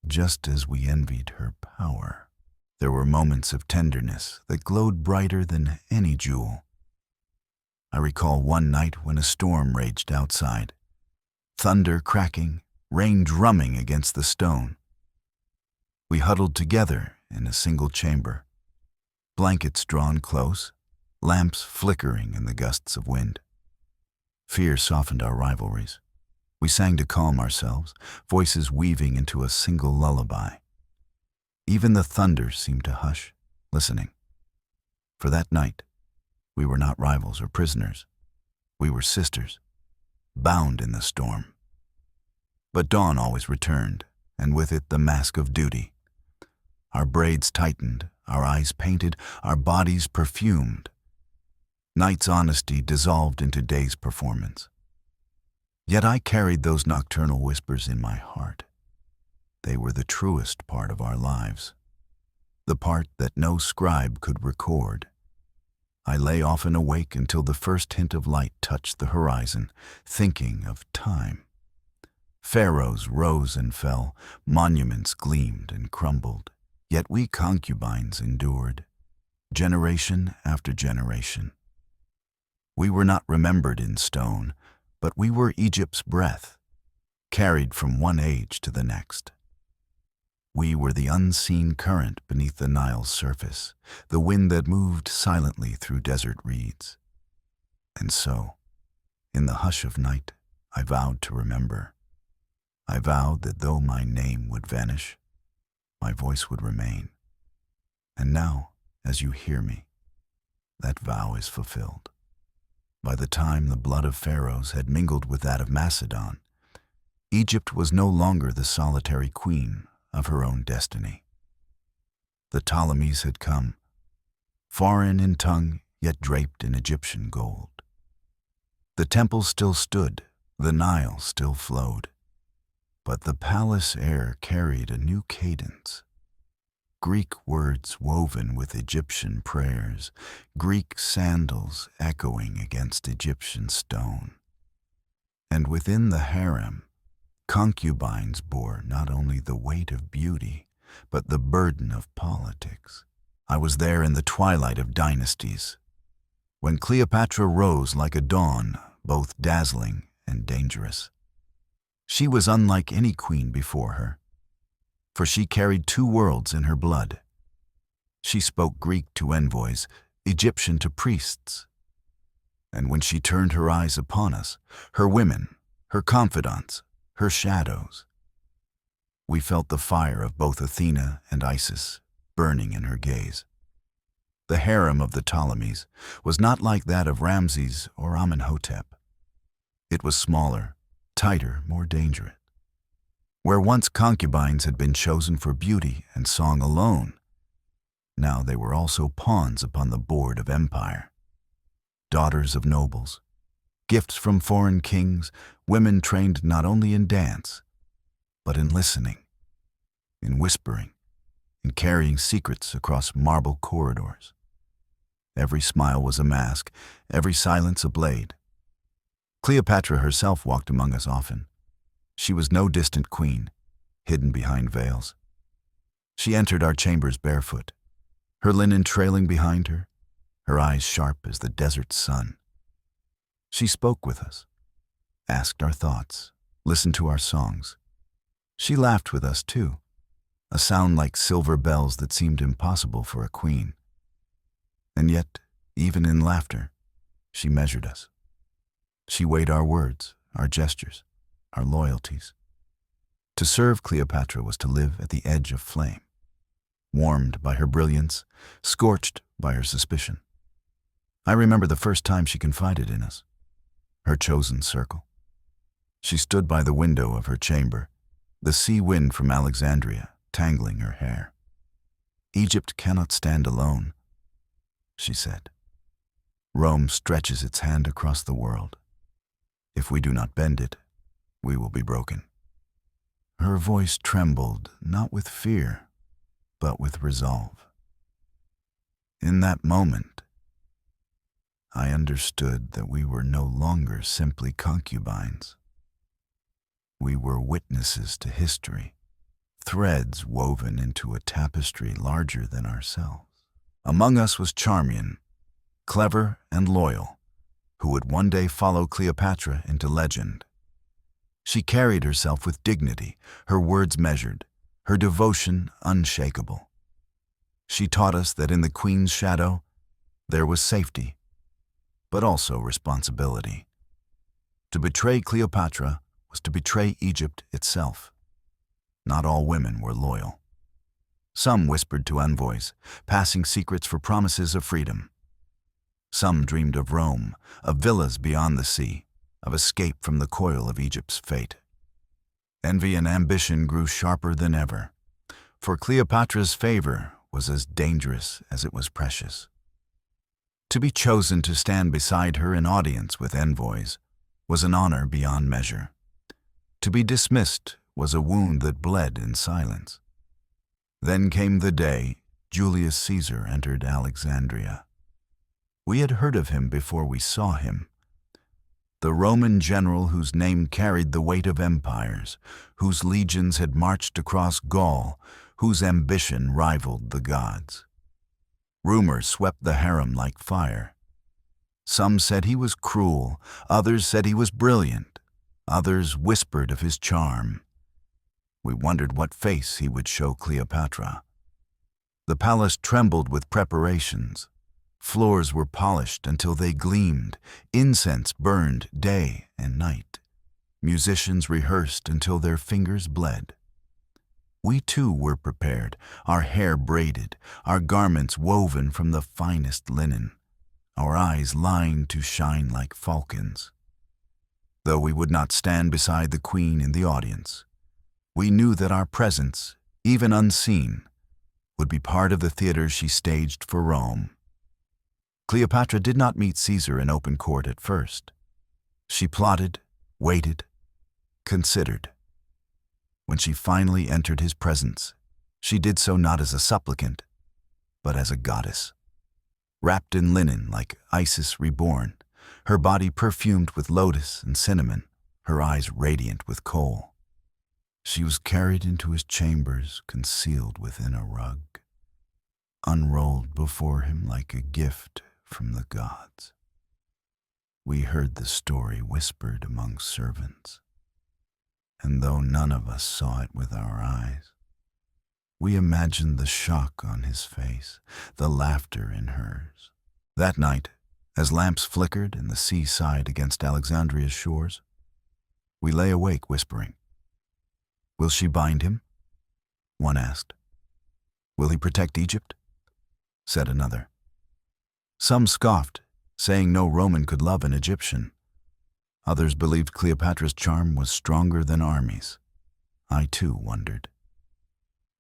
just as we envied her power. There were moments of tenderness that glowed brighter than any jewel. I recall one night when a storm raged outside, thunder cracking, rain drumming against the stone. We huddled together in a single chamber, blankets drawn close, lamps flickering in the gusts of wind. Fear softened our rivalries. We sang to calm ourselves, voices weaving into a single lullaby. Even the thunder seemed to hush, listening. For that night, we were not rivals or prisoners. We were sisters, bound in the storm. But dawn always returned, and with it the mask of duty. Our braids tightened, our eyes painted, our bodies perfumed. Night's honesty dissolved into day's performance. Yet I carried those nocturnal whispers in my heart. They were the truest part of our lives, the part that no scribe could record. I lay often awake until the first hint of light touched the horizon, thinking of time. Pharaohs rose and fell, monuments gleamed and crumbled, yet we concubines endured, generation after generation. We were not remembered in stone, but we were Egypt's breath, carried from one age to the next. We were the unseen current beneath the Nile's surface, the wind that moved silently through desert reeds. And so, in the hush of night, I vowed to remember. I vowed that though my name would vanish, my voice would remain. And now, as you hear me, that vow is fulfilled. By the time the blood of pharaohs had mingled with that of Macedon, Egypt was no longer the solitary queen of her own destiny. The Ptolemies had come, foreign in tongue, yet draped in Egyptian gold. The temple still stood, the Nile still flowed, but the palace air carried a new cadence, Greek words woven with Egyptian prayers, Greek sandals echoing against Egyptian stone. And within the harem, concubines bore not only the weight of beauty, but the burden of politics. I was there in the twilight of dynasties, when Cleopatra rose like a dawn, both dazzling and dangerous. She was unlike any queen before her, for she carried two worlds in her blood. She spoke Greek to envoys, Egyptian to priests. And when she turned her eyes upon us, her women, her confidants, her shadows, we felt the fire of both Athena and Isis burning in her gaze. The harem of the Ptolemies was not like that of Ramses or Amenhotep. It was smaller, tighter, more dangerous. Where once concubines had been chosen for beauty and song alone, now they were also pawns upon the board of empire. Daughters of nobles, gifts from foreign kings, women trained not only in dance, but in listening, in whispering, in carrying secrets across marble corridors. Every smile was a mask, every silence a blade. Cleopatra herself walked among us often. She was no distant queen, hidden behind veils. She entered our chambers barefoot, her linen trailing behind her, her eyes sharp as the desert sun. She spoke with us, asked our thoughts, listened to our songs. She laughed with us too, a sound like silver bells that seemed impossible for a queen. And yet, even in laughter, she measured us. She weighed our words, our gestures, our loyalties. To serve Cleopatra was to live at the edge of flame, warmed by her brilliance, scorched by her suspicion. I remember the first time she confided in us, her chosen circle. She stood by the window of her chamber, the sea wind from Alexandria tangling her hair. "Egypt cannot stand alone," she said. "Rome stretches its hand across the world. If we do not bend it, we will be broken." Her voice trembled, not with fear, but with resolve. In that moment, I understood that we were no longer simply concubines. We were witnesses to history, threads woven into a tapestry larger than ourselves. Among us was Charmian, clever and loyal, who would one day follow Cleopatra into legend. She carried herself with dignity, her words measured, her devotion unshakable. She taught us that in the queen's shadow there was safety, but also responsibility. To betray Cleopatra was to betray Egypt itself. Not all women were loyal. Some whispered to envoys, passing secrets for promises of freedom. Some dreamed of Rome, of villas beyond the sea, of escape from the coil of Egypt's fate. Envy and ambition grew sharper than ever, for Cleopatra's favor was as dangerous as it was precious. To be chosen to stand beside her in audience with envoys was an honor beyond measure. To be dismissed was a wound that bled in silence. Then came the day Julius Caesar entered Alexandria. We had heard of him before we saw him. The Roman general whose name carried the weight of empires, whose legions had marched across Gaul, whose ambition rivaled the gods. Rumors swept the harem like fire. Some said he was cruel, others said he was brilliant, others whispered of his charm. We wondered what face he would show Cleopatra. The palace trembled with preparations. Floors were polished until they gleamed. Incense burned day and night. Musicians rehearsed until their fingers bled. We too were prepared, our hair braided, our garments woven from the finest linen, our eyes lined to shine like falcons. Though we would not stand beside the queen in the audience, we knew that our presence, even unseen, would be part of the theater she staged for Rome. Cleopatra did not meet Caesar in open court at first. She plotted, waited, considered. When she finally entered his presence, She did so not as a supplicant, but as a goddess. Wrapped in linen like Isis reborn, her body perfumed with lotus and cinnamon, her eyes radiant with kohl. She was carried into his chambers, concealed within a rug, unrolled before him like a gift from the gods. We heard the story whispered among servants, and though none of us saw it with our eyes, we imagined the shock on his face, the laughter in hers. That night, as lamps flickered and the sea sighed against Alexandria's shores, we lay awake whispering. "Will she bind him?" one asked. "Will he protect Egypt?" said another. Some scoffed, saying no Roman could love an Egyptian. Others believed Cleopatra's charm was stronger than armies. I too wondered.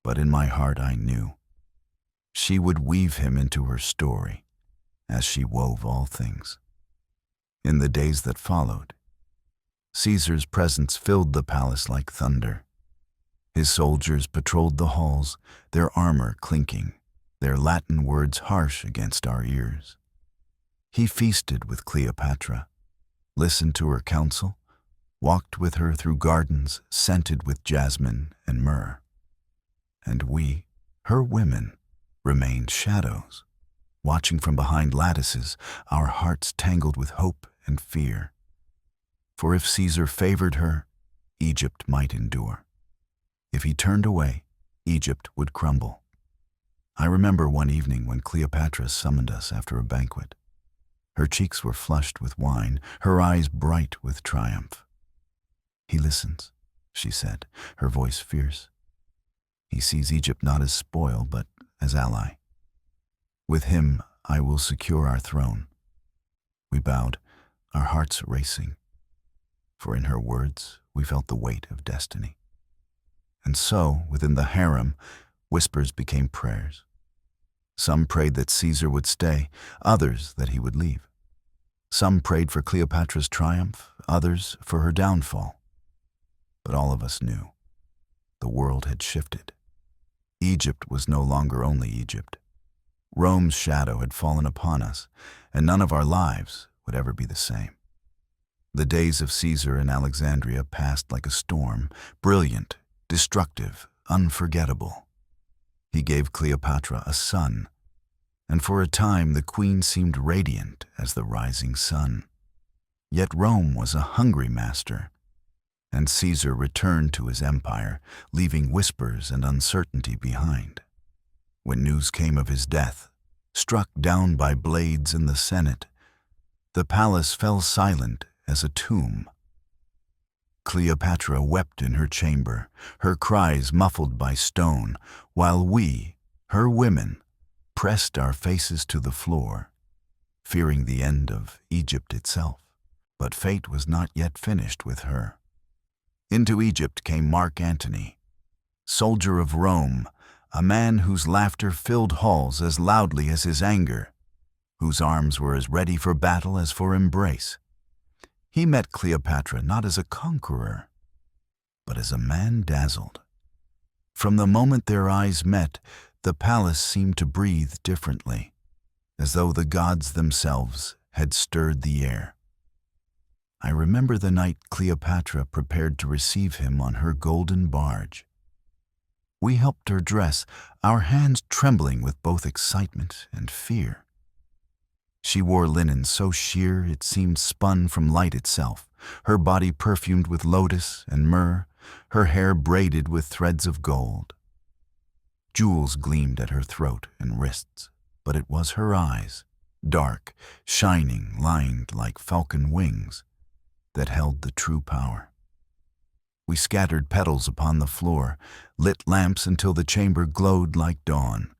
But in my heart I knew she would weave him into her story, as she wove all things. In the days that followed, Caesar's presence filled the palace like thunder. His soldiers patrolled the halls, their armor clinking, their Latin words harsh against our ears. He feasted with Cleopatra, listened to her counsel, walked with her through gardens scented with jasmine and myrrh. And we, her women, remained shadows, watching from behind lattices, our hearts tangled with hope and fear. For if Caesar favored her, Egypt might endure. If he turned away, Egypt would crumble. I remember one evening when Cleopatra summoned us after a banquet. Her cheeks were flushed with wine, her eyes bright with triumph. "He listens," she said, her voice fierce. "He sees Egypt not as spoil, but as ally. With him I will secure our throne." We bowed, our hearts racing, for in her words we felt the weight of destiny. And so, within the harem, whispers became prayers. Some prayed that Caesar would stay, others that he would leave. Some prayed for Cleopatra's triumph, others for her downfall. But all of us knew the world had shifted. Egypt was no longer only Egypt. Rome's shadow had fallen upon us, and none of our lives would ever be the same. The days of Caesar in Alexandria passed like a storm, brilliant, destructive, unforgettable. He gave Cleopatra a son, and for a time the queen seemed radiant as the rising sun. Yet Rome was a hungry master, and Caesar returned to his empire, leaving whispers and uncertainty behind. When news came of his death, struck down by blades in the Senate, the palace fell silent as a tomb. Cleopatra wept in her chamber, her cries muffled by stone, while we, her women, pressed our faces to the floor, fearing the end of Egypt itself. But fate was not yet finished with her. Into Egypt came Mark Antony, soldier of Rome, a man whose laughter filled halls as loudly as his anger, whose arms were as ready for battle as for embrace. He met Cleopatra not as a conqueror, but as a man dazzled. From the moment their eyes met, the palace seemed to breathe differently, as though the gods themselves had stirred the air. I remember the night Cleopatra prepared to receive him on her golden barge. We helped her dress, our hands trembling with both excitement and fear. She wore linen so sheer it seemed spun from light itself, her body perfumed with lotus and myrrh, her hair braided with threads of gold. Jewels gleamed at her throat and wrists, but it was her eyes, dark, shining, lined like falcon wings, that held the true power. We scattered petals upon the floor, lit lamps until the chamber glowed like dawn,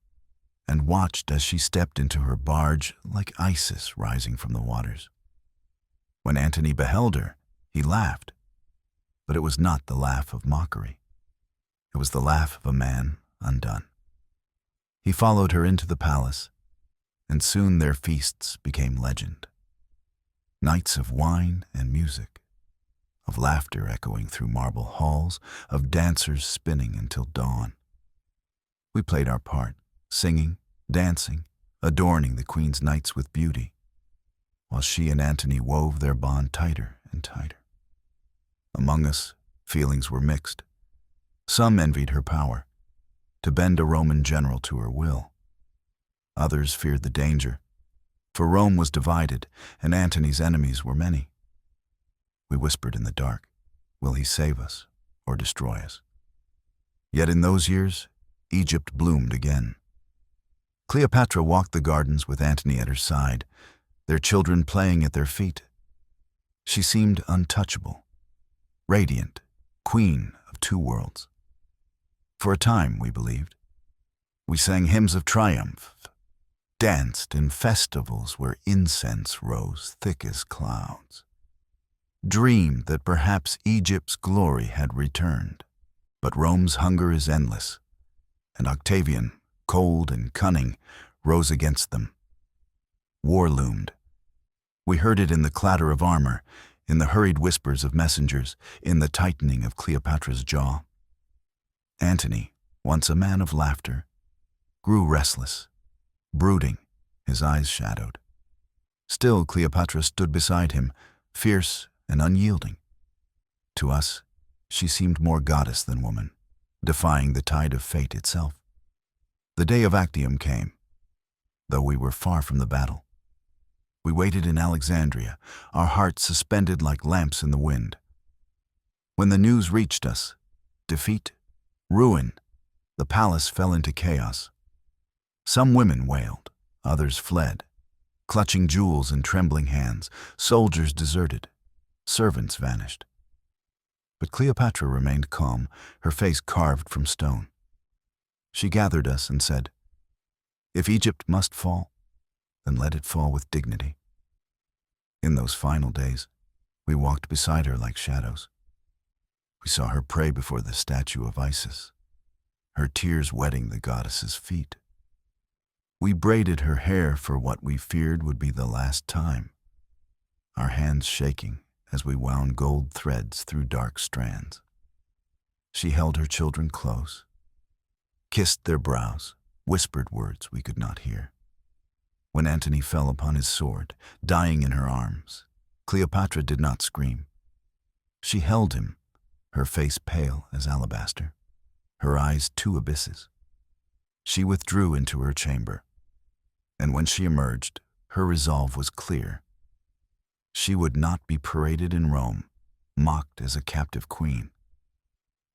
and watched as she stepped into her barge like Isis rising from the waters. When Antony beheld her, he laughed, but it was not the laugh of mockery. It was the laugh of a man undone. He followed her into the palace, and soon their feasts became legend. Nights of wine and music, of laughter echoing through marble halls, of dancers spinning until dawn. We played our part, singing, dancing, adorning the queen's nights with beauty, while she and Antony wove their bond tighter and tighter. Among us, feelings were mixed. Some envied her power, to bend a Roman general to her will. Others feared the danger, for Rome was divided and Antony's enemies were many. We whispered in the dark, will he save us or destroy us? Yet in those years, Egypt bloomed again. Cleopatra walked the gardens with Antony at her side, their children playing at their feet. She seemed untouchable, radiant, queen of two worlds. For a time, we believed. We sang hymns of triumph, danced in festivals where incense rose thick as clouds, dreamed that perhaps Egypt's glory had returned. But Rome's hunger is endless, and Octavian, cold and cunning, rose against them. War loomed. We heard it in the clatter of armor, in the hurried whispers of messengers, in the tightening of Cleopatra's jaw. Antony, once a man of laughter, grew restless, brooding, his eyes shadowed. Still Cleopatra stood beside him, fierce and unyielding. To us, she seemed more goddess than woman, defying the tide of fate itself. The day of Actium came, though we were far from the battle. We waited in Alexandria, our hearts suspended like lamps in the wind. When the news reached us, defeat, ruin, the palace fell into chaos. Some women wailed, others fled, clutching jewels in trembling hands. Soldiers deserted, servants vanished. But Cleopatra remained calm, her face carved from stone. She gathered us and said, if Egypt must fall, then let it fall with dignity. In those final days, we walked beside her like shadows. We saw her pray before the statue of Isis, her tears wetting the goddess's feet. We braided her hair for what we feared would be the last time, our hands shaking as we wound gold threads through dark strands. She held her children close, kissed their brows, whispered words we could not hear. When Antony fell upon his sword, dying in her arms, Cleopatra did not scream. She held him, her face pale as alabaster, her eyes two abysses. She withdrew into her chamber, and when she emerged, her resolve was clear. She would not be paraded in Rome, mocked as a captive queen.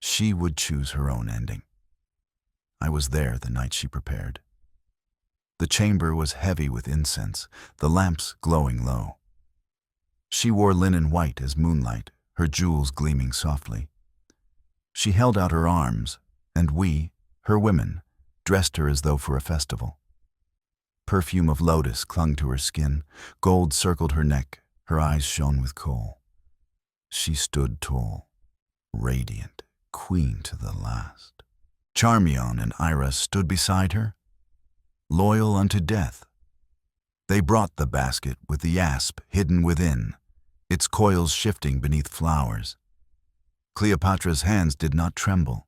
She would choose her own ending. I was there the night she prepared. The chamber was heavy with incense, the lamps glowing low. She wore linen white as moonlight, her jewels gleaming softly. She held out her arms, and we, her women, dressed her as though for a festival. Perfume of lotus clung to her skin, gold circled her neck, her eyes shone with kohl. She stood tall, radiant, queen to the last. Charmion and Ira stood beside her, loyal unto death. They brought the basket with the asp hidden within, its coils shifting beneath flowers. Cleopatra's hands did not tremble.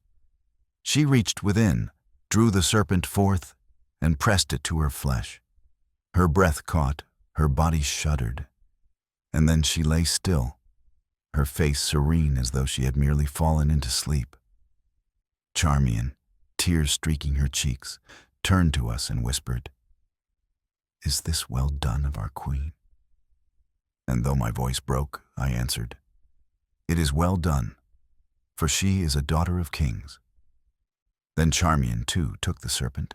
She reached within, drew the serpent forth, and pressed it to her flesh. Her breath caught, her body shuddered, and then she lay still, her face serene as though she had merely fallen into sleep. Charmian, tears streaking her cheeks, turned to us and whispered, "Is this well done of our queen?" And though my voice broke, I answered, "It is well done, for she is a daughter of kings." Then Charmian, too, took the serpent,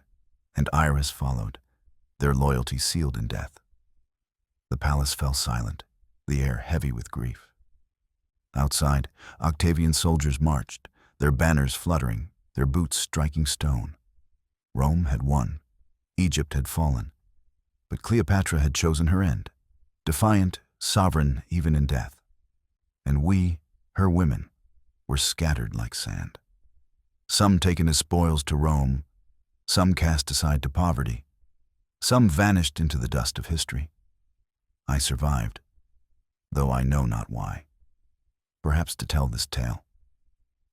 and Iris followed, their loyalty sealed in death. The palace fell silent, the air heavy with grief. Outside, Octavian soldiers marched, their banners fluttering, their boots striking stone. Rome had won, Egypt had fallen, but Cleopatra had chosen her end, defiant, sovereign even in death. And we, her women, were scattered like sand. Some taken as spoils to Rome, some cast aside to poverty, some vanished into the dust of history. I survived, though I know not why. Perhaps to tell this tale,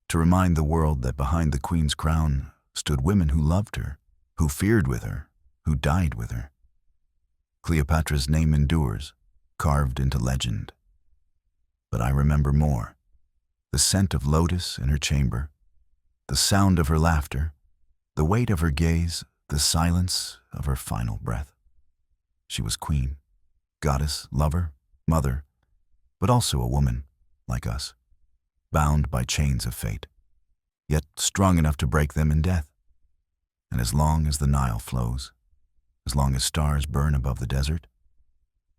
to remind the world that behind the queen's crown stood women who loved her, who feared with her, who died with her. Cleopatra's name endures, carved into legend. But I remember more: the scent of lotus in her chamber, the sound of her laughter, the weight of her gaze, the silence of her final breath. She was queen, goddess, lover, mother, but also a woman, like us, bound by chains of fate, yet strong enough to break them in death. And as long as the Nile flows, as long as stars burn above the desert,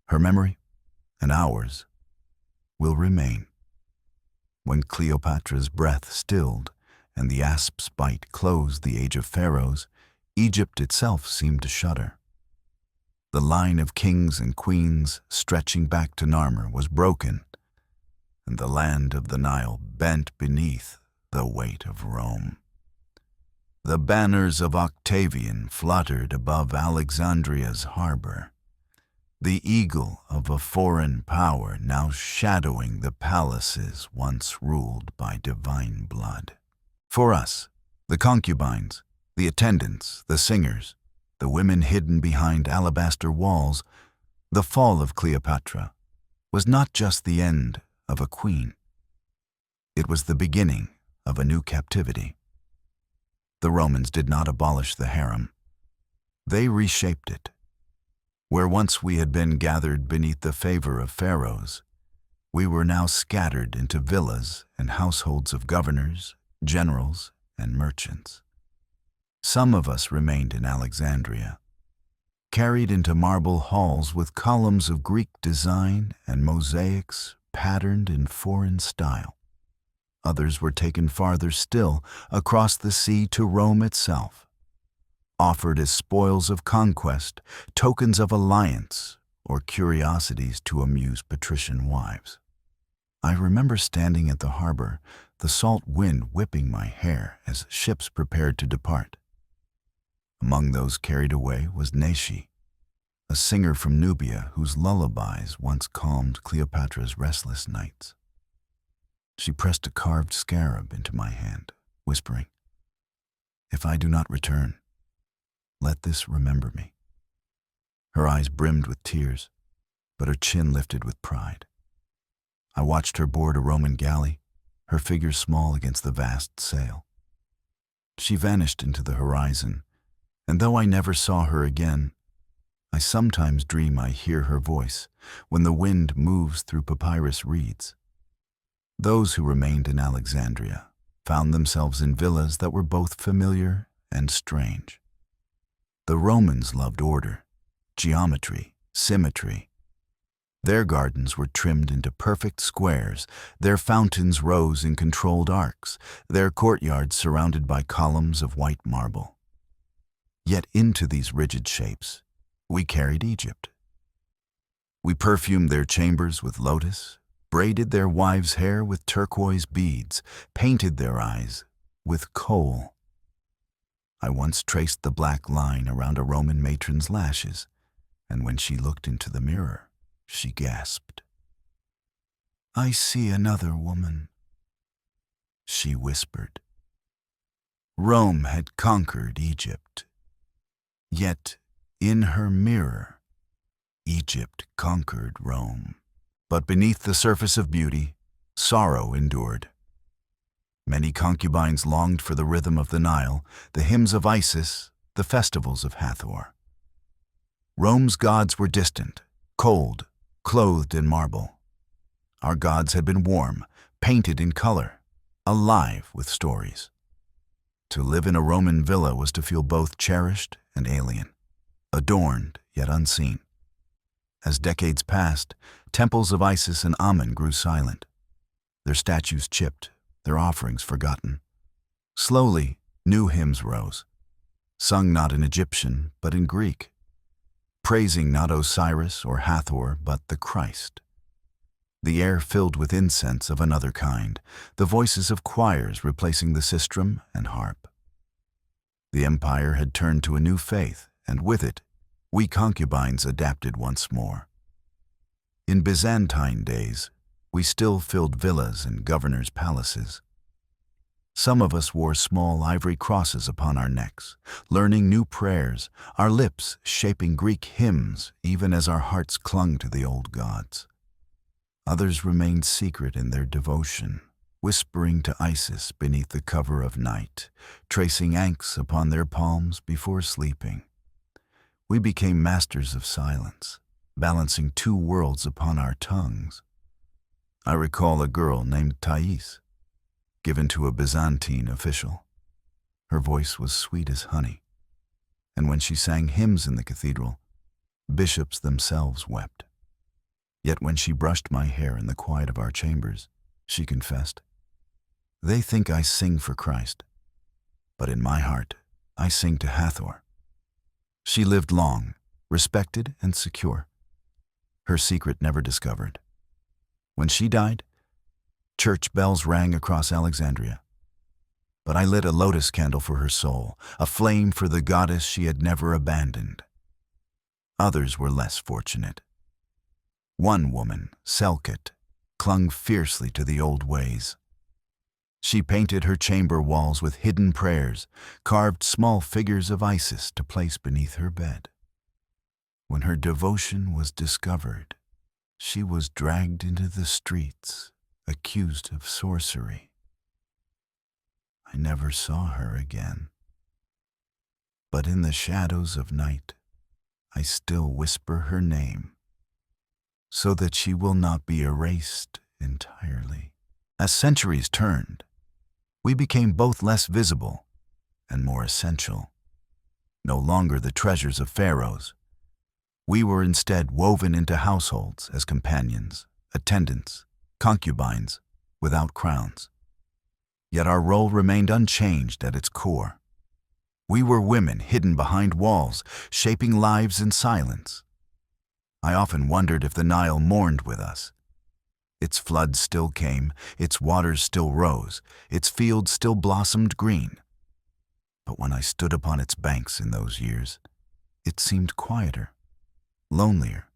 her memory and ours will remain. When Cleopatra's breath stilled and the asp's bite closed the age of pharaohs, Egypt itself seemed to shudder. The line of kings and queens stretching back to Narmer was broken, and the land of the Nile bent beneath the weight of Rome. The banners of Octavian fluttered above Alexandria's harbor, the eagle of a foreign power now shadowing the palaces once ruled by divine blood. For us, the concubines, the attendants, the singers, the women hidden behind alabaster walls, the fall of Cleopatra was not just the end of a queen. It was the beginning of a new captivity. The Romans did not abolish the harem. They reshaped it. Where once we had been gathered beneath the favor of pharaohs, we were now scattered into villas and households of governors, generals, and merchants. Some of us remained in Alexandria, carried into marble halls with columns of Greek design and mosaics patterned in foreign style. Others were taken farther still, across the sea to Rome itself, offered as spoils of conquest, tokens of alliance, or curiosities to amuse patrician wives. I remember standing at the harbor, the salt wind whipping my hair as ships prepared to depart. Among those carried away was Nashi, a singer from Nubia whose lullabies once calmed Cleopatra's restless nights. She pressed a carved scarab into my hand, whispering, "If I do not return, let this remember me." Her eyes brimmed with tears, but her chin lifted with pride. I watched her board a Roman galley, her figure small against the vast sail. She vanished into the horizon, and though I never saw her again, I sometimes dream I hear her voice when the wind moves through papyrus reeds. Those who remained in Alexandria found themselves in villas that were both familiar and strange. The Romans loved order, geometry, symmetry. Their gardens were trimmed into perfect squares, their fountains rose in controlled arcs, their courtyards surrounded by columns of white marble. Yet into these rigid shapes, we carried Egypt. We perfumed their chambers with lotus, braided their wives' hair with turquoise beads, painted their eyes with kohl. I once traced the black line around a Roman matron's lashes, and when she looked into the mirror, she gasped. "I see another woman," she whispered. Rome had conquered Egypt, yet in her mirror, Egypt conquered Rome. But beneath the surface of beauty, sorrow endured. Many concubines longed for the rhythm of the Nile, the hymns of Isis, the festivals of Hathor. Rome's gods were distant, cold, clothed in marble. Our gods had been warm, painted in color, alive with stories. To live in a Roman villa was to feel both cherished and alien, adorned yet unseen. As decades passed, temples of Isis and Amun grew silent, their statues chipped, their offerings forgotten. Slowly, new hymns rose, sung not in Egyptian but in Greek, praising not Osiris or Hathor but the Christ. The air filled with incense of another kind, the voices of choirs replacing the sistrum and harp. The empire had turned to a new faith, and with it, we concubines adapted once more. In Byzantine days, we still filled villas and governors' palaces. Some of us wore small ivory crosses upon our necks, learning new prayers, our lips shaping Greek hymns even as our hearts clung to the old gods. Others remained secret in their devotion, whispering to Isis beneath the cover of night, tracing ankhs upon their palms before sleeping. We became masters of silence, balancing two worlds upon our tongues. I recall a girl named Thais, given to a Byzantine official. Her voice was sweet as honey, and when she sang hymns in the cathedral, bishops themselves wept. Yet when she brushed my hair in the quiet of our chambers, she confessed, "They think I sing for Christ, but in my heart I sing to Hathor." She lived long, respected and secure, her secret never discovered. When she died, church bells rang across Alexandria. But I lit a lotus candle for her soul, a flame for the goddess she had never abandoned. Others were less fortunate. One woman, Selkut, clung fiercely to the old ways. She painted her chamber walls with hidden prayers, carved small figures of Isis to place beneath her bed. When her devotion was discovered, she was dragged into the streets, accused of sorcery. I never saw her again. But in the shadows of night, I still whisper her name, so that she will not be erased entirely. As centuries turned, we became both less visible and more essential. No longer the treasures of pharaohs, we were instead woven into households as companions, attendants, concubines, without crowns. Yet our role remained unchanged at its core. We were women hidden behind walls, shaping lives in silence. I often wondered if the Nile mourned with us. Its floods still came, its waters still rose, its fields still blossomed green. But when I stood upon its banks in those years, it seemed quieter, lonelier.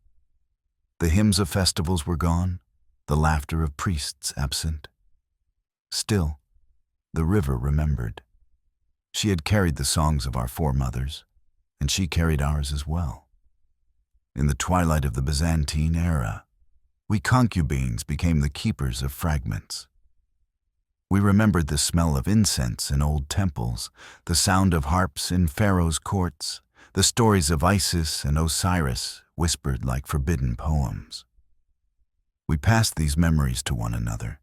The hymns of festivals were gone, the laughter of priests absent. Still, the river remembered. She had carried the songs of our foremothers, and she carried ours as well. In the twilight of the Byzantine era, we concubines became the keepers of fragments. We remembered the smell of incense in old temples, the sound of harps in Pharaohs' courts, the stories of Isis and Osiris whispered like forbidden poems. We passed these memories to one another,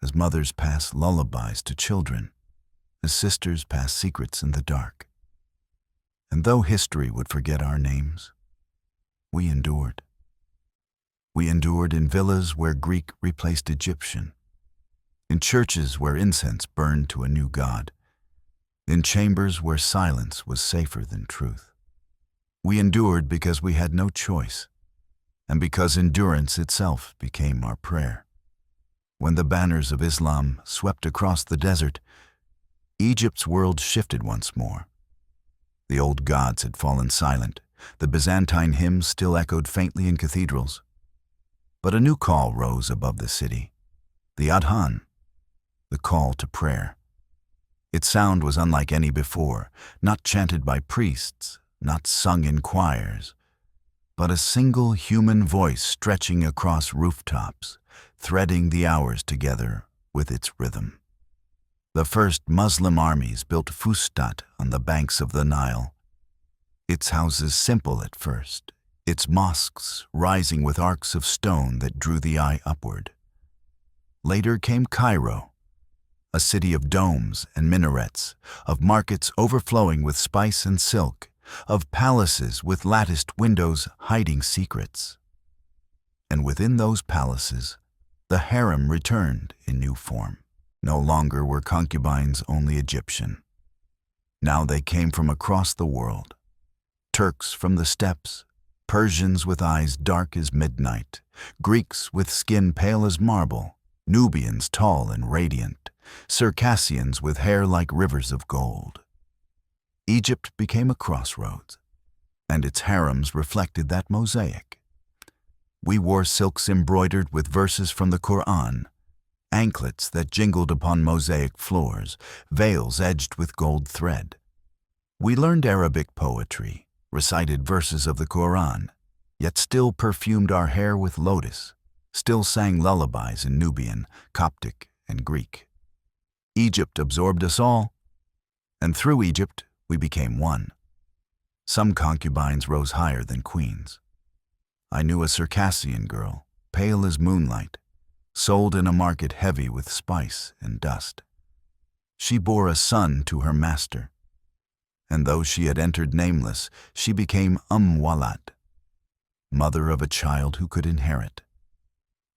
as mothers pass lullabies to children, as sisters pass secrets in the dark. And though history would forget our names, we endured. We endured in villas where Greek replaced Egyptian, in churches where incense burned to a new god, in chambers where silence was safer than truth. We endured because we had no choice, and because endurance itself became our prayer. When the banners of Islam swept across the desert, Egypt's world shifted once more. The old gods had fallen silent, the Byzantine hymns still echoed faintly in cathedrals. But a new call rose above the city, the Adhan, the call to prayer. Its sound was unlike any before, not chanted by priests, not sung in choirs, but a single human voice stretching across rooftops, threading the hours together with its rhythm. The first Muslim armies built Fustat on the banks of the Nile. Its houses simple at first, its mosques rising with arcs of stone that drew the eye upward. Later came Cairo, a city of domes and minarets, of markets overflowing with spice and silk, of palaces with latticed windows hiding secrets. And within those palaces, the harem returned in new form. No longer were concubines only Egyptian. Now they came from across the world. Turks from the steppes, Persians with eyes dark as midnight, Greeks with skin pale as marble, Nubians tall and radiant, Circassians with hair like rivers of gold. Egypt became a crossroads, and its harems reflected that mosaic. We wore silks embroidered with verses from the Quran, anklets that jingled upon mosaic floors, veils edged with gold thread. We learned Arabic poetry, recited verses of the Quran, yet still perfumed our hair with lotus, still sang lullabies in Nubian, Coptic, and Greek. Egypt absorbed us all, and through Egypt we became one. Some concubines rose higher than queens. I knew a Circassian girl, pale as moonlight, sold in a market heavy with spice and dust. She bore a son to her master, and though she had entered nameless, she became Walad, mother of a child who could inherit.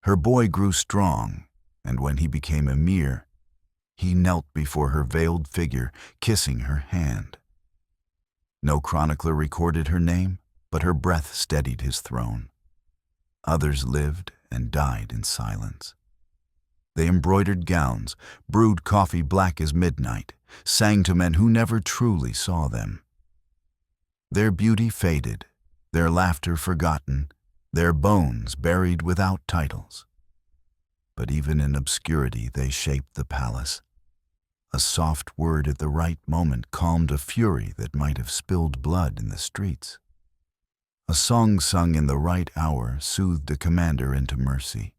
Her boy grew strong, and when he became emir, he knelt before her veiled figure, kissing her hand. No chronicler recorded her name, but her breath steadied his throne. Others lived and died in silence. They embroidered gowns, brewed coffee black as midnight, sang to men who never truly saw them. Their beauty faded, their laughter forgotten, their bones buried without titles. But even in obscurity they shaped the palace. A soft word at the right moment calmed a fury that might have spilled blood in the streets. A song sung in the right hour soothed a commander into mercy.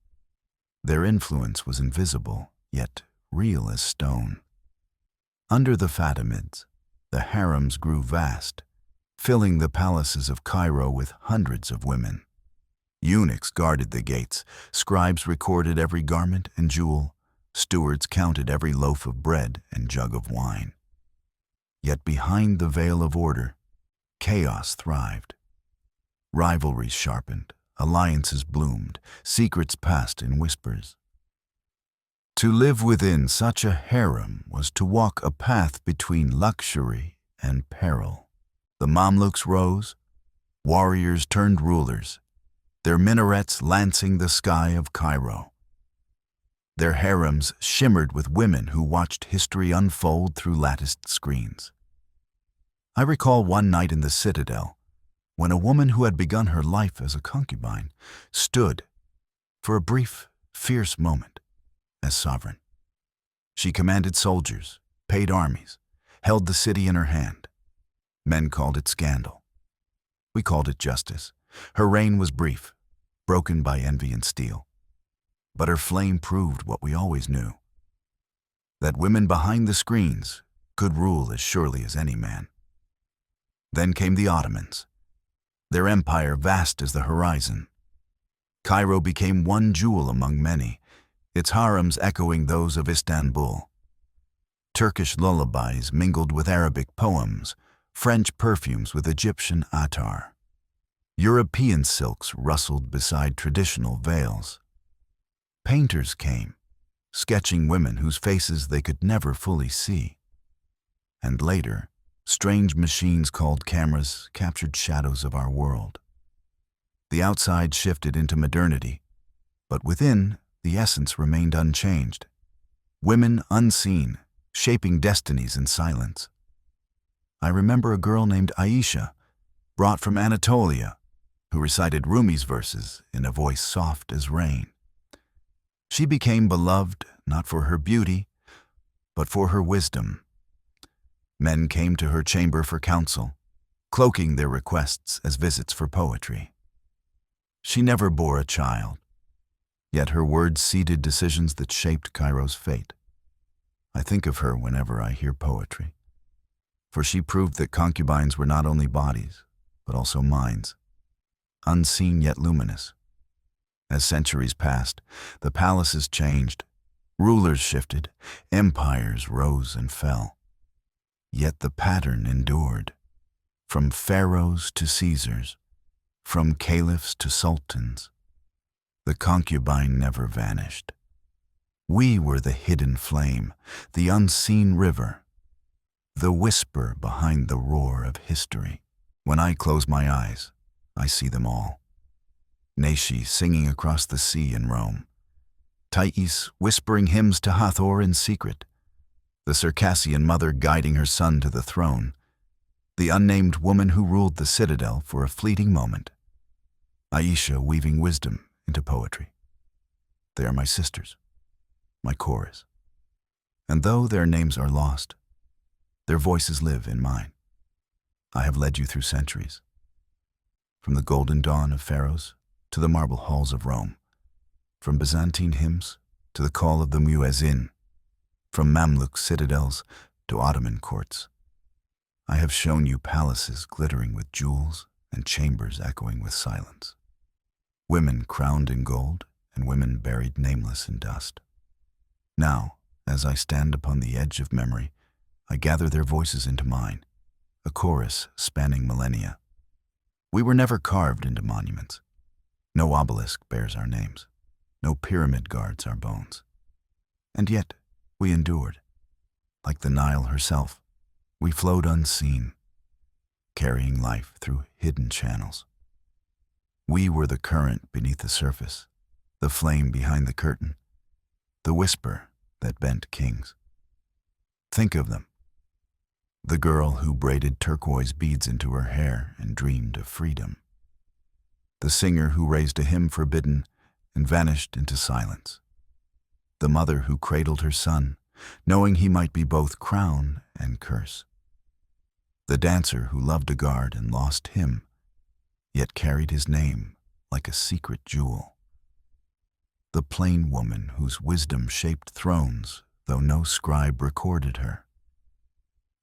Their influence was invisible, yet real as stone. Under the Fatimids, the harems grew vast, filling the palaces of Cairo with hundreds of women. Eunuchs guarded the gates, scribes recorded every garment and jewel, stewards counted every loaf of bread and jug of wine. Yet behind the veil of order, chaos thrived. Rivalries sharpened, alliances bloomed, secrets passed in whispers. To live within such a harem was to walk a path between luxury and peril. The Mamluks rose, warriors turned rulers, their minarets lancing the sky of Cairo. Their harems shimmered with women who watched history unfold through latticed screens. I recall one night in the citadel, when a woman who had begun her life as a concubine stood, for a brief, fierce moment, as sovereign. She commanded soldiers, paid armies, held the city in her hand. Men called it scandal. We called it justice. Her reign was brief, broken by envy and steel. But her flame proved what we always knew, that women behind the screens could rule as surely as any man. Then came the Ottomans, their empire vast as the horizon. Cairo became one jewel among many, its harems echoing those of Istanbul. Turkish lullabies mingled with Arabic poems, French perfumes with Egyptian attar. European silks rustled beside traditional veils. Painters came, sketching women whose faces they could never fully see. And later, strange machines called cameras captured shadows of our world. The outside shifted into modernity, but within, the essence remained unchanged. Women unseen, shaping destinies in silence. I remember a girl named Aisha, brought from Anatolia, who recited Rumi's verses in a voice soft as rain. She became beloved not for her beauty, but for her wisdom. Men came to her chamber for counsel, cloaking their requests as visits for poetry. She never bore a child, yet her words seeded decisions that shaped Cairo's fate. I think of her whenever I hear poetry, for she proved that concubines were not only bodies, but also minds, unseen yet luminous. As centuries passed, the palaces changed, rulers shifted, empires rose and fell. Yet the pattern endured, from pharaohs to Caesars, from caliphs to sultans. The concubine never vanished. We were the hidden flame, the unseen river, the whisper behind the roar of history. When I close my eyes, I see them all. Nashi singing across the sea in Rome, Thais whispering hymns to Hathor in secret, the Circassian mother guiding her son to the throne, the unnamed woman who ruled the citadel for a fleeting moment, Aisha weaving wisdom into poetry. They are my sisters, my chorus. And though their names are lost, their voices live in mine. I have led you through centuries, from the golden dawn of Pharaohs to the marble halls of Rome, from Byzantine hymns to the call of the muezzin, from Mamluk citadels to Ottoman courts. I have shown you palaces glittering with jewels and chambers echoing with silence, women crowned in gold and women buried nameless in dust. Now, as I stand upon the edge of memory, I gather their voices into mine, a chorus spanning millennia. We were never carved into monuments. No obelisk bears our names. No pyramid guards our bones. And yet, we endured. Like the Nile herself, we flowed unseen, carrying life through hidden channels. We were the current beneath the surface, the flame behind the curtain, the whisper that bent kings. Think of them. The girl who braided turquoise beads into her hair and dreamed of freedom. The singer who raised a hymn forbidden and vanished into silence. The mother who cradled her son, knowing he might be both crown and curse. The dancer who loved a guard and lost him, yet carried his name like a secret jewel. The plain woman whose wisdom shaped thrones, though no scribe recorded her.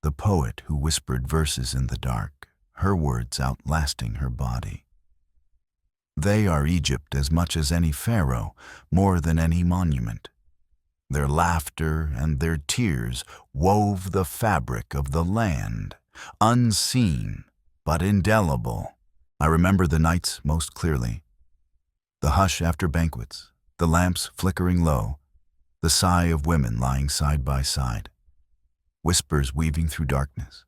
The poet who whispered verses in the dark, her words outlasting her body. They are Egypt as much as any pharaoh, more than any monument. Their laughter and their tears wove the fabric of the land, unseen but indelible. I remember the nights most clearly. The hush after banquets, the lamps flickering low, the sigh of women lying side by side, whispers weaving through darkness,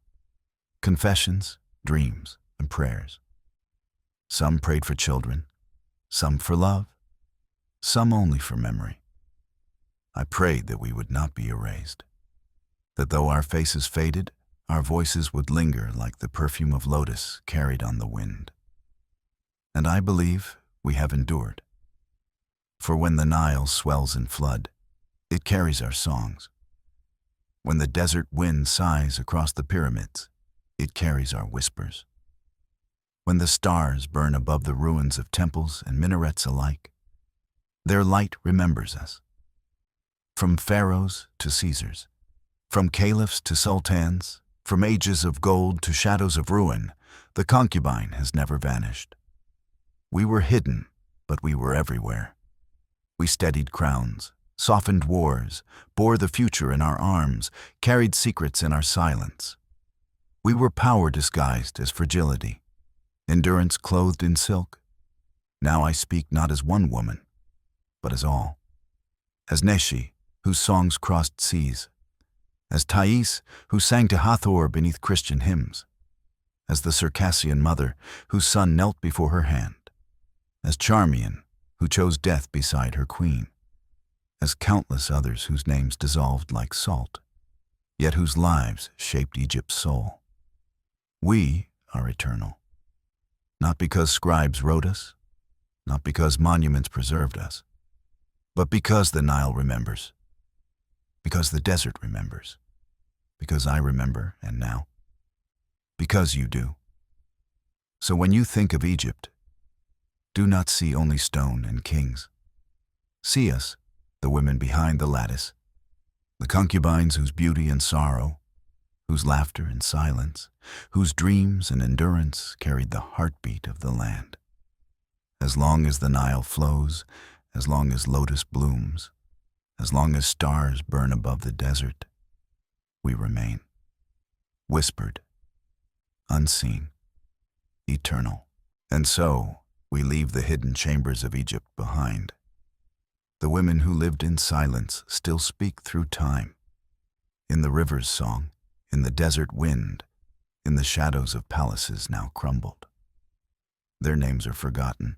confessions, dreams, and prayers. Some prayed for children, some for love, some only for memory. I prayed that we would not be erased, that though our faces faded, our voices would linger like the perfume of lotus carried on the wind. And I believe we have endured. For when the Nile swells in flood, it carries our songs. When the desert wind sighs across the pyramids, it carries our whispers. When the stars burn above the ruins of temples and minarets alike, their light remembers us. From pharaohs to Caesars, from caliphs to sultans, from ages of gold to shadows of ruin, the concubine has never vanished. We were hidden, but we were everywhere. We steadied crowns, softened wars, bore the future in our arms, carried secrets in our silence. We were power disguised as fragility, endurance clothed in silk. Now I speak not as one woman, but as all. As Neshi, whose songs crossed seas. As Thais, who sang to Hathor beneath Christian hymns. As the Circassian mother, whose son knelt before her hand. As Charmian, who chose death beside her queen. As countless others whose names dissolved like salt, yet whose lives shaped Egypt's soul. We are eternal. Not because scribes wrote us, not because monuments preserved us, but because the Nile remembers, because the desert remembers, because I remember and now, because you do. So when you think of Egypt, do not see only stone and kings. See us, the women behind the lattice, the concubines whose beauty and sorrow, whose laughter and silence, whose dreams and endurance carried the heartbeat of the land. As long as the Nile flows, as long as lotus blooms, as long as stars burn above the desert, we remain, whispered, unseen, eternal. And so we leave the hidden chambers of Egypt behind. The women who lived in silence still speak through time, in the river's song, in the desert wind, in the shadows of palaces now crumbled. Their names are forgotten,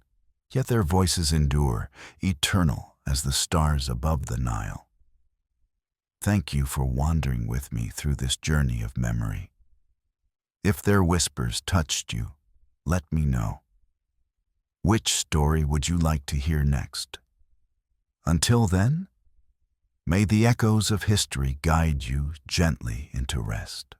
yet their voices endure, eternal as the stars above the Nile. Thank you for wandering with me through this journey of memory. If their whispers touched you, let me know. Which story would you like to hear next? Until then, May the echoes of history guide you gently into rest.